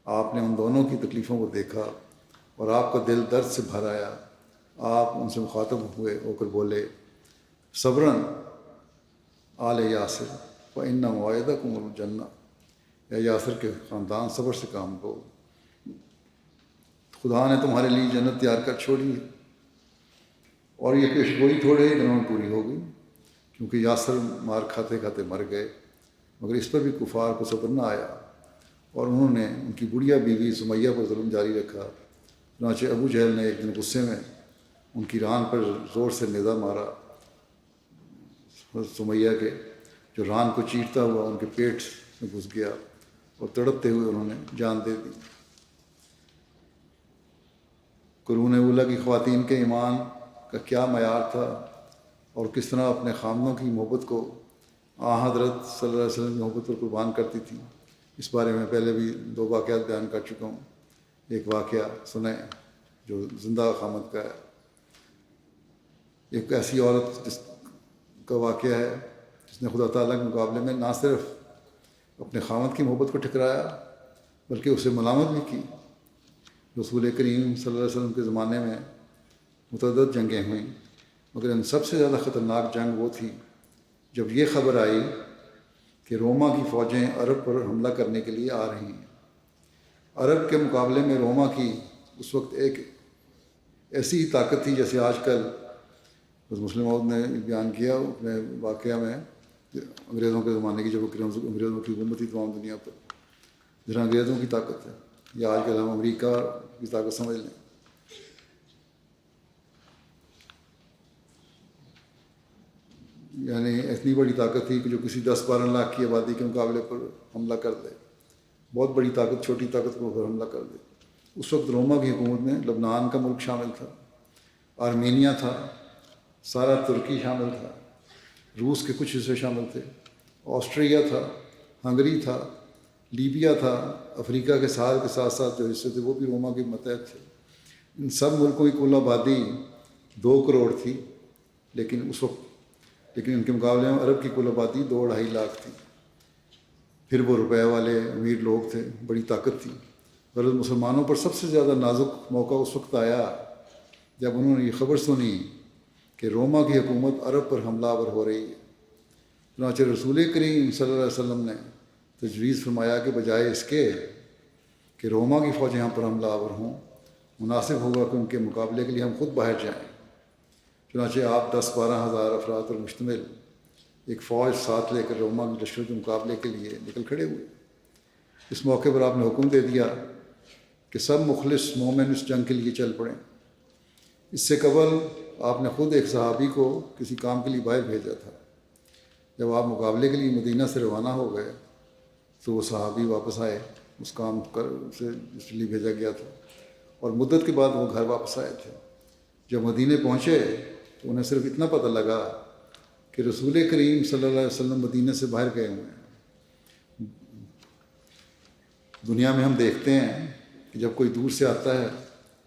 آپ نے ان دونوں کی تکلیفوں کو دیکھا اور آپ کا دل درد سے بھر آیا۔ آپ ان سے مخاطب ہو کر بولے، صبراً آل یاسر، فَإِنَّ مَوْعِدَكُمُ الْجَنَّةُ، یا یاسر کے خاندان صبر سے کام لو، خدا نے تمہارے لیے جنت تیار کر چھوڑی ہے، اور یہ پیشگوئی تھوڑے ہی دنوں میں پوری ہو گئی، کیونکہ یاسر مار کھاتے کھاتے مر گئے، مگر اس پر بھی کفار کو صبر نہ آیا، اور انہوں نے ان کی بڑھیا بیوی سمیہ پر ظلم جاری رکھا۔ چنانچہ ابو جہل نے ایک دن غصے میں ان کی ران پر زور سے نیزہ مارا، سمیہ کے، جو ران کو چیرتا ہوا ان کے پیٹ میں گھس گیا، اور تڑپتے ہوئے انہوں نے جان دے دی۔ قرون اولیٰ کی خواتین کے ایمان کا کیا معیار تھا، اور کس طرح اپنے خامدوں کی محبت کو حضرت صلی اللہ علیہ وسلم کی محبت پر قربان کرتی تھی، اس بارے میں پہلے بھی 2 واقعات بیان کر چکا ہوں۔ ایک واقعہ سنیں جو زندہ خامد کا ہے۔ ایک ایسی عورت جس کا واقعہ ہے جس نے خدا تعالیٰ کے مقابلے میں نہ صرف اپنے خامد کی محبت کو ٹھکرایا بلکہ اسے ملامت بھی کی۔ رسول کریم صلی اللہ علیہ وسلم کے زمانے میں متعدد جنگیں ہوئیں، مگر ان سب سے زیادہ خطرناک جنگ وہ تھی جب یہ خبر آئی کہ روما کی فوجیں عرب پر حملہ کرنے کے لیے آ رہی ہیں۔ عرب کے مقابلے میں روما کی اس وقت ایک ایسی ہی طاقت تھی جیسے آج کل مسلم موعود نے بیان کیا اپنے واقعہ میں انگریزوں کے زمانے کی، جب انگریزوں کی حکومت تھی تمام دنیا پر، جہاں انگریزوں کی طاقت ہے، یا آج کل ہم امریکہ کی طاقت سمجھ لیں۔ یعنی اتنی بڑی طاقت تھی کہ جو کسی 10-12 لاکھ کی آبادی کے مقابلے پر حملہ کر دے، بہت بڑی طاقت چھوٹی طاقت کو حملہ کر دے۔ اس وقت روما کی حکومت میں لبنان کا ملک شامل تھا، آرمینیا تھا، سارا ترکی شامل تھا، روس کے کچھ حصے شامل تھے، آسٹریا تھا، ہنگری تھا، لیبیا تھا، افریقہ کے ساحل کے ساتھ ساتھ جو حصے تھے وہ بھی روما کے متحد تھے۔ ان سب ملکوں کی کل آبادی 2 کروڑ تھی، لیکن ان کے مقابلے میں عرب کی کل آبادی 2-2.5 لاکھ تھی۔ پھر وہ روپے والے امیر لوگ تھے، بڑی طاقت تھی۔ غرض مسلمانوں پر سب سے زیادہ نازک موقع اس وقت آیا جب انہوں نے یہ خبر سنی کہ روما کی حکومت عرب پر حملہ آور ہو رہی ہے۔ چنانچہ رسول کریم صلی اللہ علیہ وسلم نے تجویز فرمایا کہ بجائے اس کے کہ روما کی فوجیں یہاں پر حملہ آور ہوں، مناسب ہوگا کہ ان کے مقابلے کے لیے ہم خود باہر جائیں۔ چنانچہ آپ 10-12 ہزار افراد پر مشتمل ایک فوج ساتھ لے کر روما کے لشکر کے مقابلے کے لیے نکل کھڑے ہوئے۔ اس موقع پر آپ نے حکم دے دیا کہ سب مخلص مومن اس جنگ کے لیے چل پڑیں۔ اس سے قبل آپ نے خود ایک صحابی کو کسی کام کے لیے باہر بھیجا تھا۔ جب آپ مقابلے کے لیے مدینہ سے روانہ ہو گئے تو وہ صحابی واپس آئے اس کام سے جس کے لیے بھیجا گیا تھا، اور مدت کے بعد وہ گھر واپس آئے تھے۔ جب مدینے پہنچے تو انہیں صرف اتنا پتہ لگا کہ رسول کریم صلی اللہ علیہ وسلم مدینے سے باہر گئے ہوئے ہیں۔ دنیا میں ہم دیکھتے ہیں کہ جب کوئی دور سے آتا ہے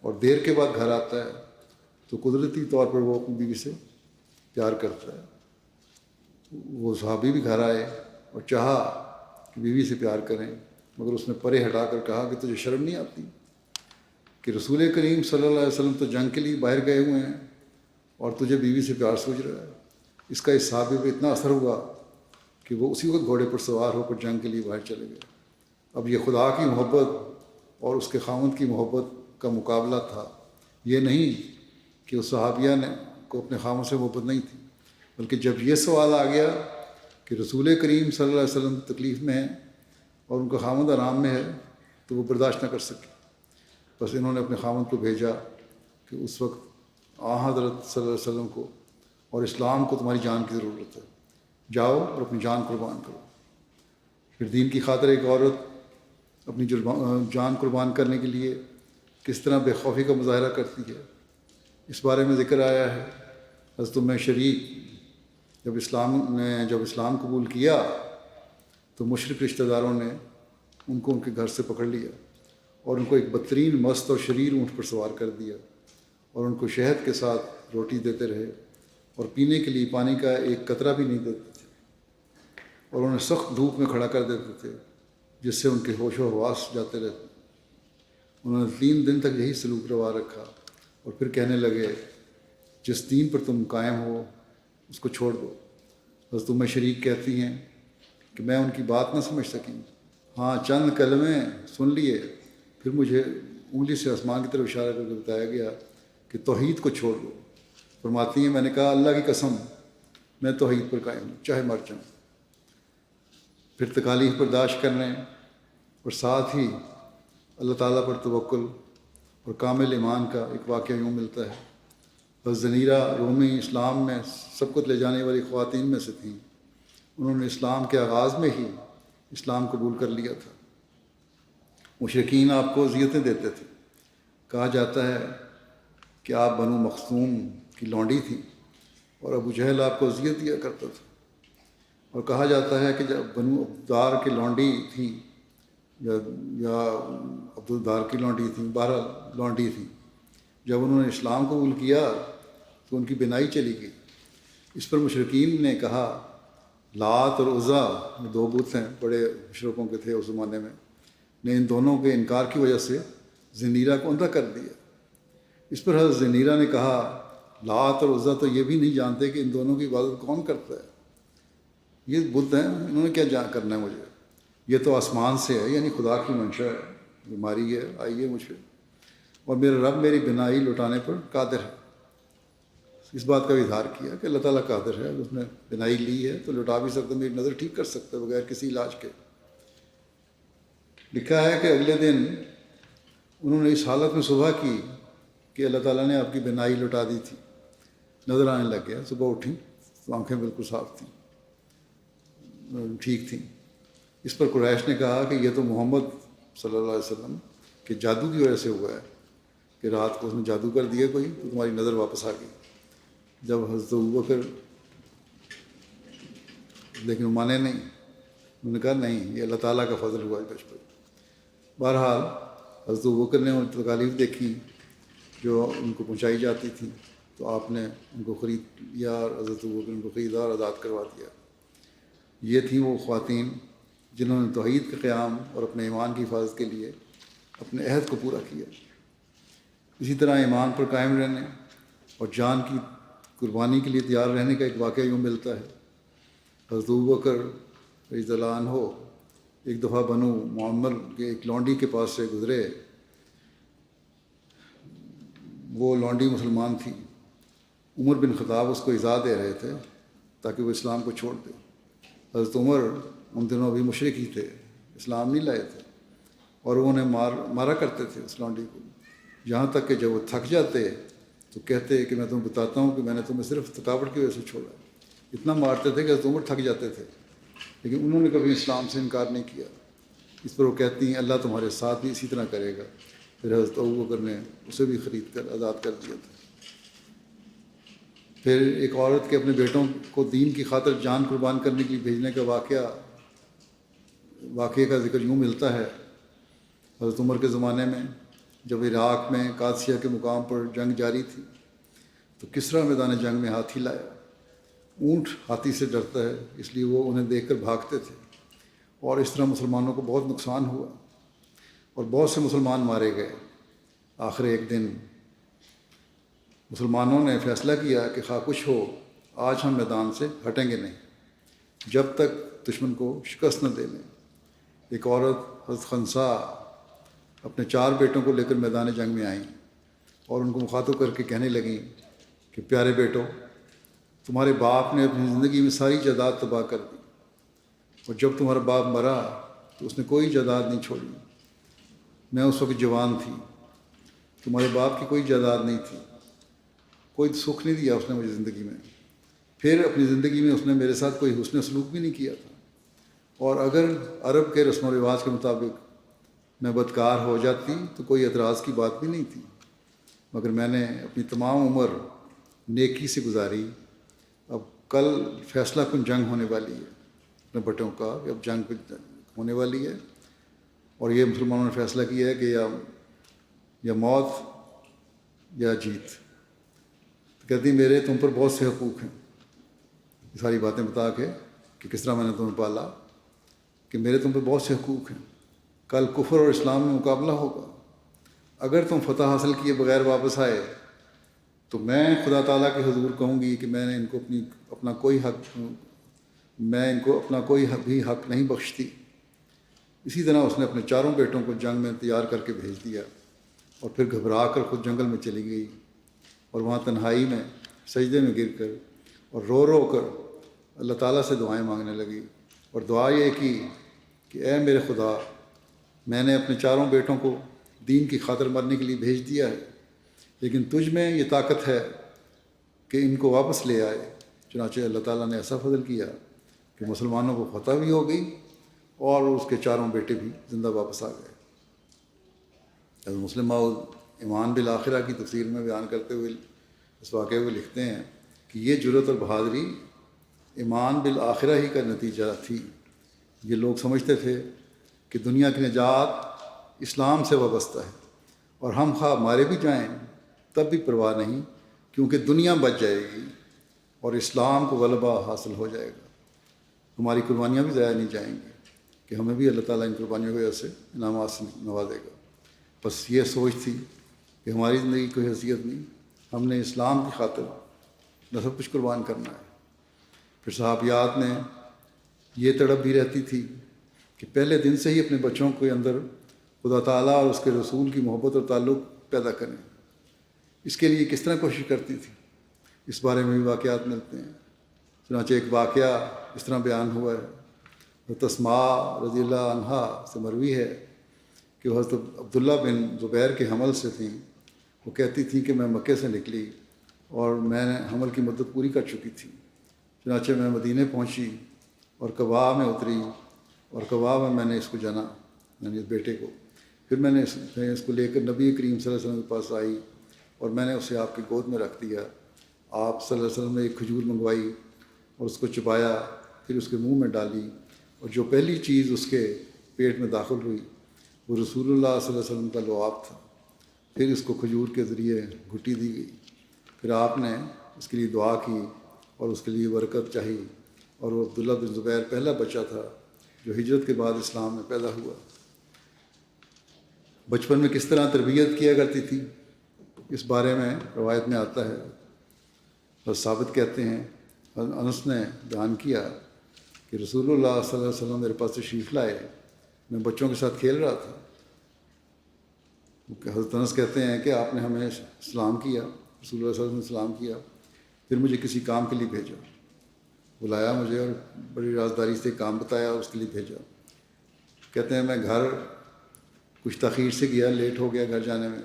اور دیر کے بعد گھر آتا ہے تو قدرتی طور پر وہ اپنی بیوی سے پیار کرتا ہے۔ وہ صحابی بھی گھر آئے اور چاہا کہ بیوی سے پیار کریں، مگر اس نے پرے ہٹا کر کہا کہ تجھے شرم نہیں آتی کہ رسول کریم صلی اللہ علیہ وسلم تو جنگ کے لیے باہر گئے ہوئے ہیں اور تجھے بیوی سے پیار سوچ رہا ہے۔ اس کا اس صحابی پہ اتنا اثر ہوا کہ وہ اسی وقت گھوڑے پر سوار ہو کر جنگ کے لیے باہر چلے گئے۔ اب یہ خدا کی محبت اور اس کے خاوند کی محبت کا مقابلہ تھا، یہ نہیں کہ اس صحابیہ کو اپنے خاوند سے محبت نہیں تھی، بلکہ جب یہ سوال آ گیا کہ رسول کریم صلی اللہ علیہ وسلم تکلیف میں ہیں اور ان کا خاوند آرام میں ہے تو وہ برداشت نہ کر سکے۔ بس انہوں نے اپنے خاوند کو بھیجا کہ اس وقت حضرت صلی اللہ علیہ وسلم کو اور اسلام کو تمہاری جان کی ضرورت ہے، جاؤ اور اپنی جان قربان کرو۔ پھر دین کی خاطر ایک عورت اپنی جان قربان کرنے کے لیے کس طرح بے خوفی کا مظاہرہ کرتی ہے، اس بارے میں ذکر آیا ہے۔ حضرت ام شریک جب اسلام قبول کیا تو مشرک رشتہ داروں نے ان کو ان کے گھر سے پکڑ لیا اور ان کو ایک بدترین مست اور شریر اونٹ پر سوار کر دیا، اور ان کو شہد کے ساتھ روٹی دیتے رہے اور پینے کے لیے پانی کا ایک قطرہ بھی نہیں دیتے تھے، اور انہیں سخت دھوپ میں کھڑا کر دیتے تھے جس سے ان کے ہوش و حواس جاتے رہتے۔ انہوں نے 3 دن تک یہی سلوک روا رکھا اور پھر کہنے لگے جس دین پر تم قائم ہو اس کو چھوڑ دو۔ حضرت ام شریک کہتی ہیں کہ میں ان کی بات نہ سمجھ سکی۔ ہاں چند کلمے سن لیے، پھر مجھے انگلی سے آسمان کی طرف اشارہ کر کے بتایا گیا کہ توحید کو چھوڑ دو۔ فرماتی ہیں میں نے کہا اللہ کی قسم میں توحید پر قائم ہوں چاہے مر جاؤں۔ پھر تکالیف برداشت کرنے اور ساتھ ہی اللہ تعالیٰ پر توکل اور کامل ایمان کا ایک واقعہ یوں ملتا ہے۔ بس زنیرہ رومی اسلام میں سبقت لے جانے والی خواتین میں سے تھیں۔ انہوں نے اسلام کے آغاز میں ہی اسلام قبول کر لیا تھا۔ مشرکین آپ کو اذیتیں دیتے تھے۔ کہا جاتا ہے کہ آپ بنو مخزوم کی لونڈی تھیں اور ابو جہل آپ کو اذیت دیا کرتا تھا، اور کہا جاتا ہے کہ جب بنو عبدالدار کی لونڈی تھیں یا عبدالدار کی لونڈی تھیں، بہرحال لونڈی تھیں، جب انہوں نے اسلام قبول کیا تو ان کی بینائی چلی گئی۔ اس پر مشرکین نے کہا لات اور عزا، یہ دو بت ہیں بڑے مشرکوں کے تھے اس زمانے میں، نے ان دونوں کے انکار کی وجہ سے زنیرہ کو اندھا کر دیا۔ اس پر حضرت زنیرہ نے کہا لات اور عزا تو یہ بھی نہیں جانتے کہ ان دونوں کی عبادت کون کرتا ہے، یہ بت ہیں، انہوں نے کیا کرنا ہے مجھے، یہ تو آسمان سے ہے، یعنی خدا کی منشا ہے، بیماری ہے آئی ہے مجھ پہ، اور میرا رب میری بینائی لوٹانے پر قادر ہے۔ اس بات کا بھی اظہار کیا کہ اللہ تعالیٰ قادر ہے، اس نے بینائی لی ہے تو لوٹا بھی سکتا، میری نظر ٹھیک کر سکتا ہے بغیر کسی علاج کے۔ لکھا ہے کہ اگلے دن انہوں نے اس حالت میں صبح کی کہ اللہ تعالیٰ نے آپ کی بینائی لوٹا دی تھی، نظر آنے لگ گیا۔ صبح اٹھیں تو آنکھیں بالکل صاف تھیں، ٹھیک تھیں۔ اس پر قریش نے کہا کہ یہ تو محمد صلی اللہ علیہ وسلم کے جادو کی وجہ سے ہوا ہے کہ رات کو اس نے جادو کر دیا کوئی تو تمہاری نظر واپس آ گئی۔ جب حضرت ابوبکر، لیکن وہ مانے نہیں، انہوں نے کہا نہیں یہ اللہ تعالیٰ کا فضل ہوا ہے مجھ پر۔ بہرحال حضرت ابوبکر نے ان تکالیف دیکھی جو ان کو پہنچائی جاتی تھی تو آپ نے ان کو خرید لیا اور حضرت ابوبکر ان کو خریدا اور آزاد کروا دیا۔ یہ تھیں وہ خواتین جنہوں نے توحید کے قیام اور اپنے ایمان کی حفاظت کے لیے اپنے عہد کو پورا کیا۔ اسی طرح ایمان پر قائم رہنے اور جان کی قربانی کے لیے تیار رہنے کا ایک واقعہ یوں ملتا ہے۔ حضرت ابوبکر رضی اللہ عنہ ایک دفعہ بنو معمر کے ایک لونڈی کے پاس سے گزرے۔ وہ لونڈی مسلمان تھی، عمر بن خطاب اس کو ایذا دے رہے تھے تاکہ وہ اسلام کو چھوڑ دے۔ حضرت عمر ان دنوں ابھی مشرک ہی تھے، اسلام نہیں لائے تھے، اور وہ انہیں مارا کرتے تھے اس لونڈی کو، یہاں تک کہ جب وہ تھک جاتے تو کہتے کہ میں تمہیں بتاتا ہوں کہ میں نے تمہیں صرف تھکاوٹ کی وجہ سے چھوڑا۔ اتنا مارتے تھے کہ حضرت عمر تھک جاتے تھے، لیکن انہوں نے کبھی اسلام سے انکار نہیں کیا۔ اس پر وہ کہتی ہیں اللہ تمہارے ساتھ بھی اسی طرح کرے گا۔ پھر حضرت ابوبکر نے اسے بھی خرید کر آزاد کر دیا تھا۔ پھر ایک عورت کے اپنے بیٹوں کو دین کی خاطر جان قربان کرنے کے لیے بھیجنے کا واقعے کا ذکر یوں ملتا ہے۔ حضرت عمر کے زمانے میں جب عراق میں قادسیہ کے مقام پر جنگ جاری تھی تو کسریٰ میدان جنگ میں ہاتھی لایا۔ اونٹ ہاتھی سے ڈرتا ہے، اس لیے وہ انہیں دیکھ کر بھاگتے تھے، اور اس طرح مسلمانوں کو بہت نقصان ہوا اور بہت سے مسلمان مارے گئے۔ آخر ایک دن مسلمانوں نے فیصلہ کیا کہ خواہ کچھ ہو آج ہم میدان سے ہٹیں گے نہیں جب تک دشمن کو شکست نہ دے لیں۔ ایک عورت حضرت خنسا اپنے 4 بیٹوں کو لے کر میدان جنگ میں آئیں اور ان کو مخاطب کر کے کہنے لگیں کہ پیارے بیٹوں، تمہارے باپ نے اپنی زندگی میں ساری جائیداد تباہ کر دی، اور جب تمہارا باپ مرا تو اس نے کوئی جائیداد نہیں چھوڑی۔ میں اس وقت جوان تھی، تمہارے باپ کی کوئی جائیداد نہیں تھی، کوئی سکھ نہیں دیا اس نے مجھے زندگی میں۔ پھر اپنی زندگی میں اس نے میرے ساتھ کوئی حسن سلوک بھی نہیں کیا تھا، اور اگر عرب کے رسم و رواج کے مطابق میں بدکار ہو جاتی تو کوئی اعتراض کی بات بھی نہیں تھی، مگر میں نے اپنی تمام عمر نیکی سے گزاری۔ اب کل فیصلہ کن جنگ ہونے والی ہے، اپنے بٹوں کا کہ اب جنگ ہونے والی ہے، اور یہ مسلمانوں نے فیصلہ کیا ہے کہ یا موت یا جیت۔ تو کہتی میرے تم پر بہت سے حقوق ہیں، یہ ساری باتیں بتا کے کہ کس طرح میں نے تمہیں پالا، کہ میرے تم پہ بہت سے حقوق ہیں۔ کل کفر اور اسلام میں مقابلہ ہوگا، اگر تم فتح حاصل کیے بغیر واپس آئے تو میں خدا تعالیٰ کے حضور کہوں گی کہ میں نے ان کو اپنا کوئی حق میں ان کو اپنا کوئی بھی حق نہیں بخشتی۔ اسی طرح اس نے اپنے چاروں بیٹوں کو جنگ میں تیار کر کے بھیج دیا اور پھر گھبرا کر خود جنگل میں چلی گئی اور وہاں تنہائی میں سجدے میں گر کر اور رو رو کر اللہ تعالیٰ سے دعائیں مانگنے لگی، اور دعا یہ کی کہ اے میرے خدا، میں نے اپنے چاروں بیٹوں کو دین کی خاطر مرنے کے لیے بھیج دیا ہے، لیکن تجھ میں یہ طاقت ہے کہ ان کو واپس لے آئے۔ چنانچہ اللہ تعالیٰ نے ایسا فضل کیا کہ مسلمانوں کو فتح بھی ہو گئی اور اس کے چاروں بیٹے بھی زندہ واپس آ گئے۔ حضرت مسلم موعود ایمان بالآخرہ کی تفسیر میں بیان کرتے ہوئے اس واقعے کو لکھتے ہیں کہ یہ جرأت اور بہادری ایمان بالآخرہ ہی کا نتیجہ تھی۔ یہ لوگ سمجھتے تھے کہ دنیا کی نجات اسلام سے وابستہ ہے، اور ہم خواہ مارے بھی جائیں تب بھی پرواہ نہیں، کیونکہ دنیا بچ جائے گی اور اسلام کو غلبہ حاصل ہو جائے گا، ہماری قربانیاں بھی ضائع نہیں جائیں گی، کہ ہمیں بھی اللہ تعالیٰ ان قربانیوں کی وجہ سے انعامات سے نوازے گا۔ بس یہ سوچ تھی کہ ہماری زندگی کوئی حیثیت نہیں، ہم نے اسلام کی خاطر نہ سب کچھ قربان کرنا ہے۔ پھر صحابیات میں یہ تڑپ بھی رہتی تھی کہ پہلے دن سے ہی اپنے بچوں کے اندر خدا تعالیٰ اور اس کے رسول کی محبت اور تعلق پیدا کریں۔ اس کے لیے کس طرح کوشش کرتی تھی، اس بارے میں بھی واقعات ملتے ہیں۔ چنانچہ ایک واقعہ اس طرح بیان ہوا ہے، حضرت اسماء رضی اللہ عنہا سے مروی ہے کہ وہ حضرت عبداللہ بن زبیر کے حمل سے تھیں۔ وہ کہتی تھیں کہ میں مکے سے نکلی اور میں نے حمل کی مدت پوری کر چکی تھی، چنانچہ میں مدینے پہنچی اور کباء میں اتری، اور کباء میں نے اس کو جنا، یعنی اس بیٹے کو۔ پھر میں نے اس کو لے کر نبی کریم صلی اللہ علیہ وسلم کے پاس آئی اور میں نے اسے آپ کی گود میں رکھ دیا۔ آپ صلی اللہ علیہ وسلم نے ایک کھجور منگوائی اور اس کو چبایا، پھر اس کے منہ میں ڈالی، اور جو پہلی چیز اس کے پیٹ میں داخل ہوئی وہ رسول اللہ صلی اللہ علیہ وسلم کا لعاب تھا۔ پھر اس کو کھجور کے ذریعے گھٹی دی گئی۔ پھر آپ نے اس کے لیے دعا کی اور اس کے لیے برکت چاہی، اور وہ عبداللہ بن زبیر پہلا بچہ تھا جو ہجرت کے بعد اسلام میں پیدا ہوا۔ بچپن میں کس طرح تربیت کیا کرتی تھی، اس بارے میں روایت میں آتا ہے۔ اور ثابت کہتے ہیں، انس نے بیان کیا کہ رسول اللہ صلی اللہ علیہ وسلم میرے پاس تشریف لائے، میں بچوں کے ساتھ کھیل رہا تھا۔ حضرت انس کہتے ہیں کہ آپ نے ہمیں سلام کیا، رسول اللہ صلی اللہ علیہ وسلم نے سلام کیا، پھر مجھے کسی کام کے لیے بھیجا، بلایا مجھے اور بڑی رازداری سے کام بتایا اور اس کے لیے بھیجا۔ کہتے ہیں میں گھر کچھ تاخیر سے گیا، لیٹ ہو گیا گھر جانے میں۔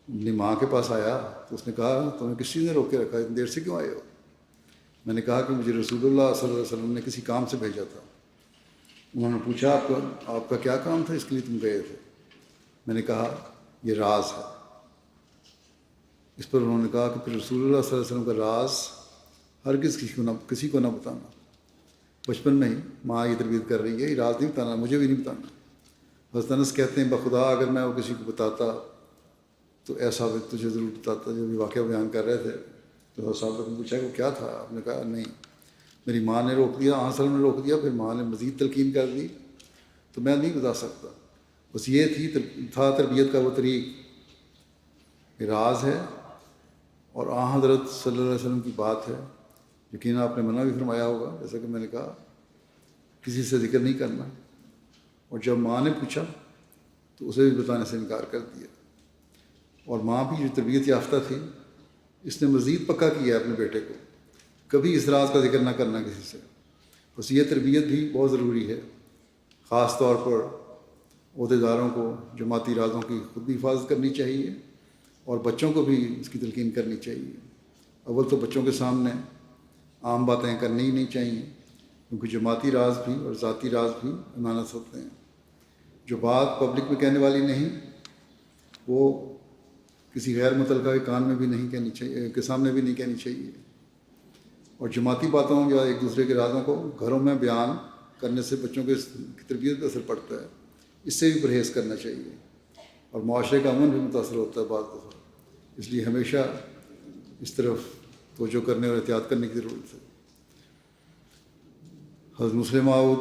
اپنی ماں کے پاس آیا تو اس نے کہا تمہیں کس چیز نے روک کے رکھا، اتنی دیر سے کیوں آئے ہو؟ میں نے کہا کہ مجھے رسول اللہ صلی اللہ علیہ وسلم نے کسی کام سے بھیجا تھا۔ انہوں نے پوچھا آپ کا کیا کام تھا، اس کے لیے تم گئے تھے؟ میں نے کہا یہ راز ہے۔ اس پر انہوں نے کہا کہ پھر رسول اللہ صلی اللہ علیہ وسلم کا راز ہرگز کسی کو نہ بتانا۔ بچپن میں ہی ماں یہ تربیت کر رہی ہے، یہ راز نہیں بتانا، مجھے بھی نہیں بتانا۔ حضرت انس کہتے ہیں بخدا اگر میں وہ کسی کو بتاتا تو ایسا تجھے ضرور بتاتا۔ جو بھی واقعہ بیان کر رہے تھے تو حضرت صاحب نے پوچھا کہ وہ کیا تھا، آپ نے کہا نہیں، میری ماں نے روک دیا، آن صلی نے روک دیا، پھر ماں نے مزید تلقین کر دی، تو میں نہیں بتا سکتا۔ بس یہ تھا تربیت کا وہ طریق، راز ہے، اور حضرت صلی اللہ علیہ وسلم کی بات ہے، یقیناً آپ نے منع بھی فرمایا ہوگا، جیسا کہ میں نے کہا کسی سے ذکر نہیں کرنا۔ اور جب ماں نے پوچھا تو اسے بھی بتانے سے انکار کر دیا۔ اور ماں بھی جو تربیت یافتہ تھی، اس نے مزید پکا کیا اپنے بیٹے کو، کبھی اس راز کا ذکر نہ کرنا کسی سے۔ بس یہ تربیت بھی بہت ضروری ہے، خاص طور پر عہدیداروں کو جماعتی رازوں کی خود بھی حفاظت کرنی چاہیے اور بچوں کو بھی اس کی تلقین کرنی چاہیے۔ اول تو بچوں کے سامنے عام باتیں کرنی ہی نہیں چاہیے، کیونکہ جماعتی راز بھی اور ذاتی راز بھی امانت ہوتے ہیں۔ جو بات پبلک میں کہنے والی نہیں، وہ کسی غیر متعلقہ کے کان میں بھی نہیں کہنی چاہیے، کے سامنے بھی نہیں کہنی چاہیے۔ اور جماعتی باتوں یا ایک دوسرے کے رازوں کو گھروں میں بیان کرنے سے بچوں کی تربیت پہ اثر پڑتا ہے، اس سے بھی پرہیز کرنا چاہیے، اور معاشرے کا امن بھی متاثر ہوتا ہے بعض دفعہ۔ اس لیے ہمیشہ اس طرف توجہ کرنے اور احتیاط کرنے کی ضرورت ہے۔ حضرت مسلم موعود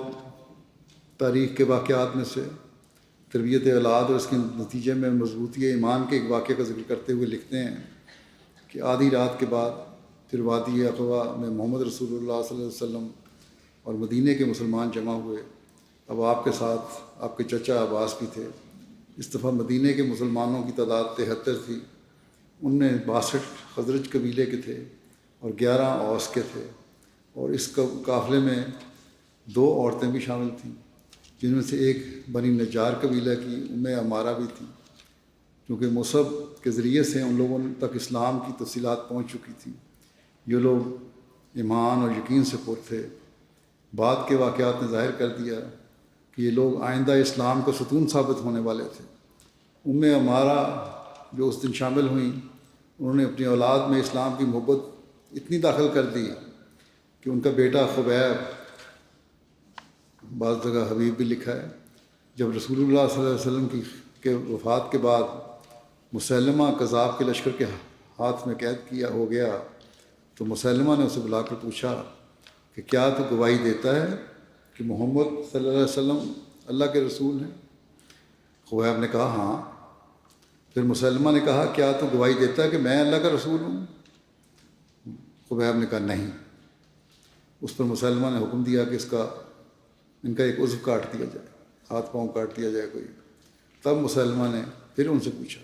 تاریخ کے واقعات میں سے تربیت اولاد اور اس کے نتیجے میں مضبوطی ایمان کے ایک واقعے کا ذکر کرتے ہوئے لکھتے ہیں کہ آدھی رات کے بعد پھر وادی عقبہ میں محمد رسول اللہ صلی اللہ علیہ وسلم اور مدینے کے مسلمان جمع ہوئے۔ اب آپ کے ساتھ آپ کے چچا عباس بھی تھے۔ اس دفعہ مدینے کے مسلمانوں کی تعداد 73 تھی، ان میں 62 خزرج قبیلے کے تھے اور 11 اوس کے تھے، اور اس قافلے میں 2 عورتیں بھی شامل تھیں، جن میں سے ایک بنی نجار قبیلہ کی عمارہ بھی تھی، کیونکہ مصعب کے ذریعے سے ان لوگوں تک اسلام کی تفصیلات پہنچ چکی تھیں۔ یہ لوگ ایمان اور یقین سے پر تھے۔ بعد کے واقعات نے ظاہر کر دیا کہ یہ لوگ آئندہ اسلام کو ستون ثابت ہونے والے تھے۔ عمارہ جو اس دن شامل ہوئیں، انہوں نے اپنی اولاد میں اسلام کی محبت اتنی داخل کر دی کہ ان کا بیٹا خبیب، بعض جگہ حبیب بھی لکھا ہے، جب رسول اللہ صلی اللہ علیہ وسلم کے وفات کے بعد مسلمہ کذاب کے لشکر کے ہاتھ میں قید ہو گیا، تو مسلمہ نے اسے بلا کر پوچھا کہ کیا تو گواہی دیتا ہے کہ محمد صلی اللہ علیہ وسلم اللہ کے رسول ہیں؟ خبیب نے کہا ہاں۔ پھر مسلمہ نے کہا کیا تو گواہی دیتا ہے کہ میں اللہ کا رسول ہوں؟ خبیب نے کہا نہیں۔ اس پر مسلمہ نے حکم دیا کہ ان کا ایک عضو کاٹ دیا جائے، ہاتھ پاؤں کاٹ دیا جائے کوئی۔ تب مسلمہ نے پھر ان سے پوچھا،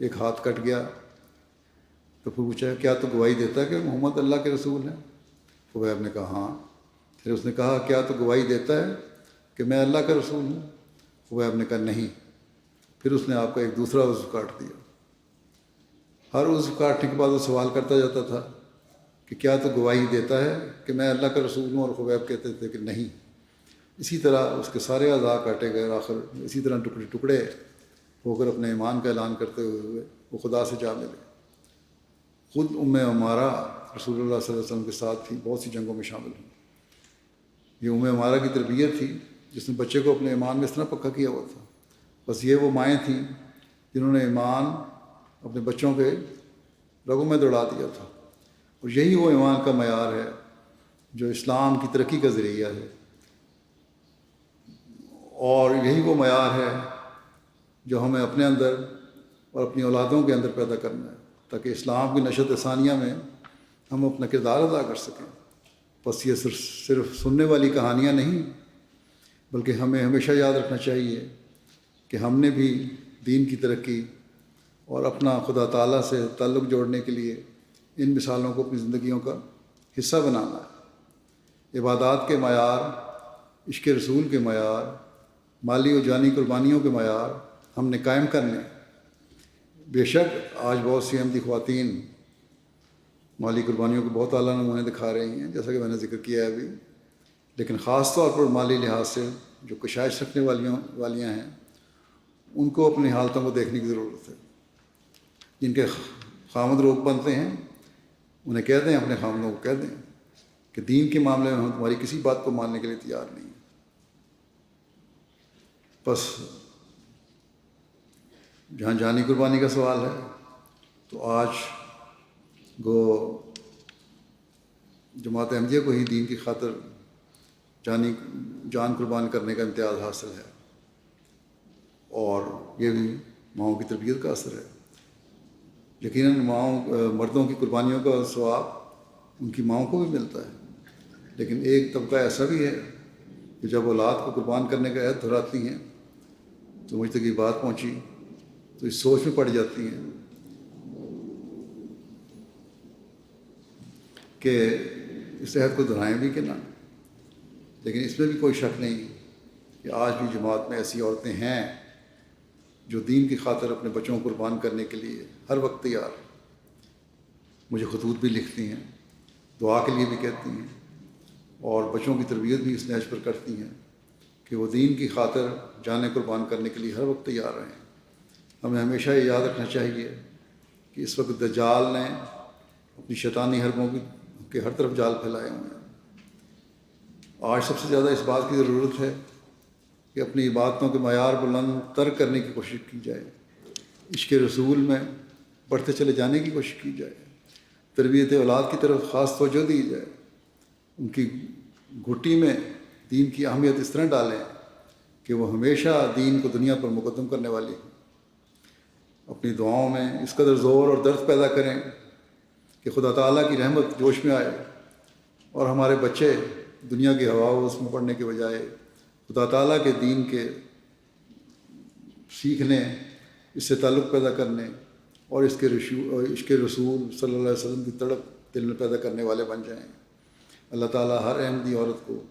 ایک ہاتھ کٹ گیا تو پھر پوچھا کیا تو گواہی دیتا ہے کہ محمد اللہ کے رسول ہیں؟ خبیب نے کہا ہاں۔ پھر اس نے کہا کیا تو گواہی دیتا ہے کہ میں اللہ کا رسول ہوں؟ خبیب نے کہا نہیں۔ پھر اس نے آپ کا ایک دوسرا عضو کاٹ دیا۔ ہر عضو کاٹنے کے بعد وہ سوال کرتا جاتا تھا کہ کیا تو گواہی دیتا ہے کہ میں اللہ کا رسول ہوں؟ اور خبیب کہتے تھے کہ نہیں۔ اسی طرح اس کے سارے اعضاء کاٹے گئے، آخر اسی طرح ٹکڑے ٹکڑے ہو کر اپنے ایمان کا اعلان کرتے ہوئے وہ خدا سے جا ملے۔ خود عمارہ رسول اللہ صلی اللہ علیہ وسلم کے ساتھ تھی، بہت سی جنگوں میں شامل ہوئی۔ یہ عمارہ کی تربیت تھی جس نے بچے کو اپنے ایمان میں اس طرح پکا کیا ہوا تھا۔ بس یہ وہ مائیں تھیں جنہوں نے ایمان اپنے بچوں کے رگوں میں دوڑا دیا تھا، اور یہی وہ ایمان کا معیار ہے جو اسلام کی ترقی کا ذریعہ ہے، اور یہی وہ معیار ہے جو ہمیں اپنے اندر اور اپنی اولادوں کے اندر پیدا کرنا ہے، تاکہ اسلام کی نشت ثانیہ میں ہم اپنا کردار ادا کر سکیں۔ بس یہ صرف سننے والی کہانیاں نہیں، بلکہ ہمیں ہمیشہ یاد رکھنا چاہیے کہ ہم نے بھی دین کی ترقی اور اپنا خدا تعالیٰ سے تعلق جوڑنے کے لیے ان مثالوں کو اپنی زندگیوں کا حصہ بنانا ہے۔ عبادات کے معیار، عشق رسول کے معیار، مالی و جانی قربانیوں کے معیار ہم نے قائم کرنے۔ بے شک آج بہت سی احمدی خواتین مالی قربانیوں کے بہت اعلیٰ نمونے دکھا رہی ہیں، جیسا کہ میں نے ذکر کیا ہے ابھی، لیکن خاص طور پر مالی لحاظ سے جو کشائش رکھنے والیاں ہیں، ان کو اپنی حالتوں کو دیکھنے کی ضرورت ہے۔ جن کے خامد روک بنتے ہیں انہیں کہہ دیں، اپنے خامدوں کو کہہ دیں کہ دین کے معاملے میں ہم تمہاری کسی بات کو ماننے کے لیے تیار نہیں ہیں۔ بس جہاں جانی قربانی کا سوال ہے تو آج گو جماعت احمدیہ کو ہی دین کی خاطر جان قربان کرنے کا امتیاز حاصل ہے، اور یہ بھی ماؤں کی تربیت کا اثر ہے۔ یقیناً مردوں کی قربانیوں کا ثواب ان کی ماؤں کو بھی ملتا ہے، لیکن ایک طبقہ ایسا بھی ہے کہ جب اولاد کو قربان کرنے کا عہد دہراتی ہیں تو مجھ تک یہ بات پہنچی تو اس سوچ میں پڑ جاتی ہیں کہ اس عہد کو دہرائیں بھی کہ نہ۔ لیکن اس میں بھی کوئی شک نہیں کہ آج بھی جماعت میں ایسی عورتیں ہیں جو دین کی خاطر اپنے بچوں کو قربان کرنے کے لیے ہر وقت تیار ہیں۔ مجھے خطوط بھی لکھتی ہیں، دعا کے لیے بھی کہتی ہیں، اور بچوں کی تربیت بھی اس نہج پر کرتی ہیں کہ وہ دین کی خاطر جانیں قربان کرنے کے لیے ہر وقت تیار رہیں۔ ہمیں ہمیشہ یہ یاد رکھنا چاہیے کہ اس وقت دجال نے اپنی شیطانی حربوں کے ہر طرف جال پھیلائے ہوئے ہیں۔ آج سب سے زیادہ اس بات کی ضرورت ہے کہ اپنی عبادتوں کے معیار بلند تر کرنے کی کوشش کی جائے، عشق رسول میں بڑھتے چلے جانے کی کوشش کی جائے، تربیت اولاد کی طرف خاص توجہ دی جائے، ان کی گھٹی میں دین کی اہمیت اس طرح ڈالیں کہ وہ ہمیشہ دین کو دنیا پر مقدم کرنے والی ہوں۔ اپنی دعاؤں میں اس قدر زور اور درد پیدا کریں کہ خدا تعالیٰ کی رحمت جوش میں آئے اور ہمارے بچے دنیا کی ہوا اس میں پڑھنے کے بجائے خدا تعالیٰ کے دین کے سیکھنے، اس سے تعلق پیدا کرنے اور اس کے عشق رسول صلی اللہ علیہ وسلم کی تڑپ دل میں پیدا کرنے والے بن جائیں۔ اللہ تعالیٰ ہر احمدی عورت کو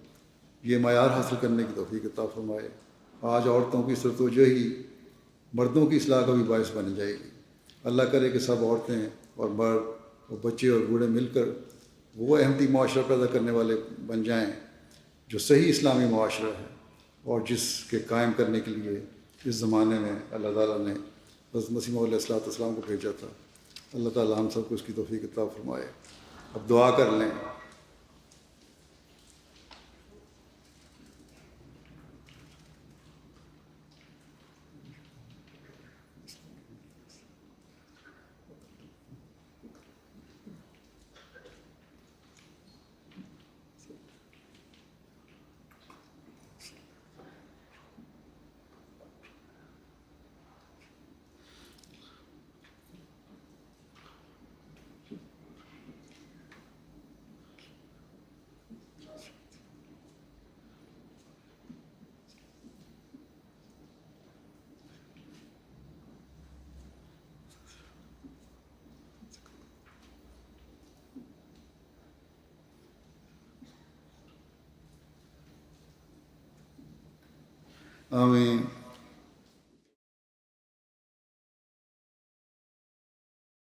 یہ معیار حاصل کرنے کی توفیق عطا فرمائے۔ آج عورتوں کی سرتوجہی مردوں کی اصلاح کا بھی باعث بن جائے گی۔ اللہ کرے کہ سب عورتیں اور مرد اور بچے اور بوڑھے مل کر وہ احمدی معاشرہ پیدا کرنے والے بن جائیں جو صحیح اسلامی معاشرہ ہے، اور جس کے قائم کرنے کے لیے اس زمانے میں اللہ تعالیٰ نے حضرت مسیح موعود علیہ الصلوۃ والسلام کو بھیجا تھا۔ اللہ تعالیٰ ہم سب کو اس کی توفیق عطا فرمائے۔ اب دعا کر لیں۔ آمین۔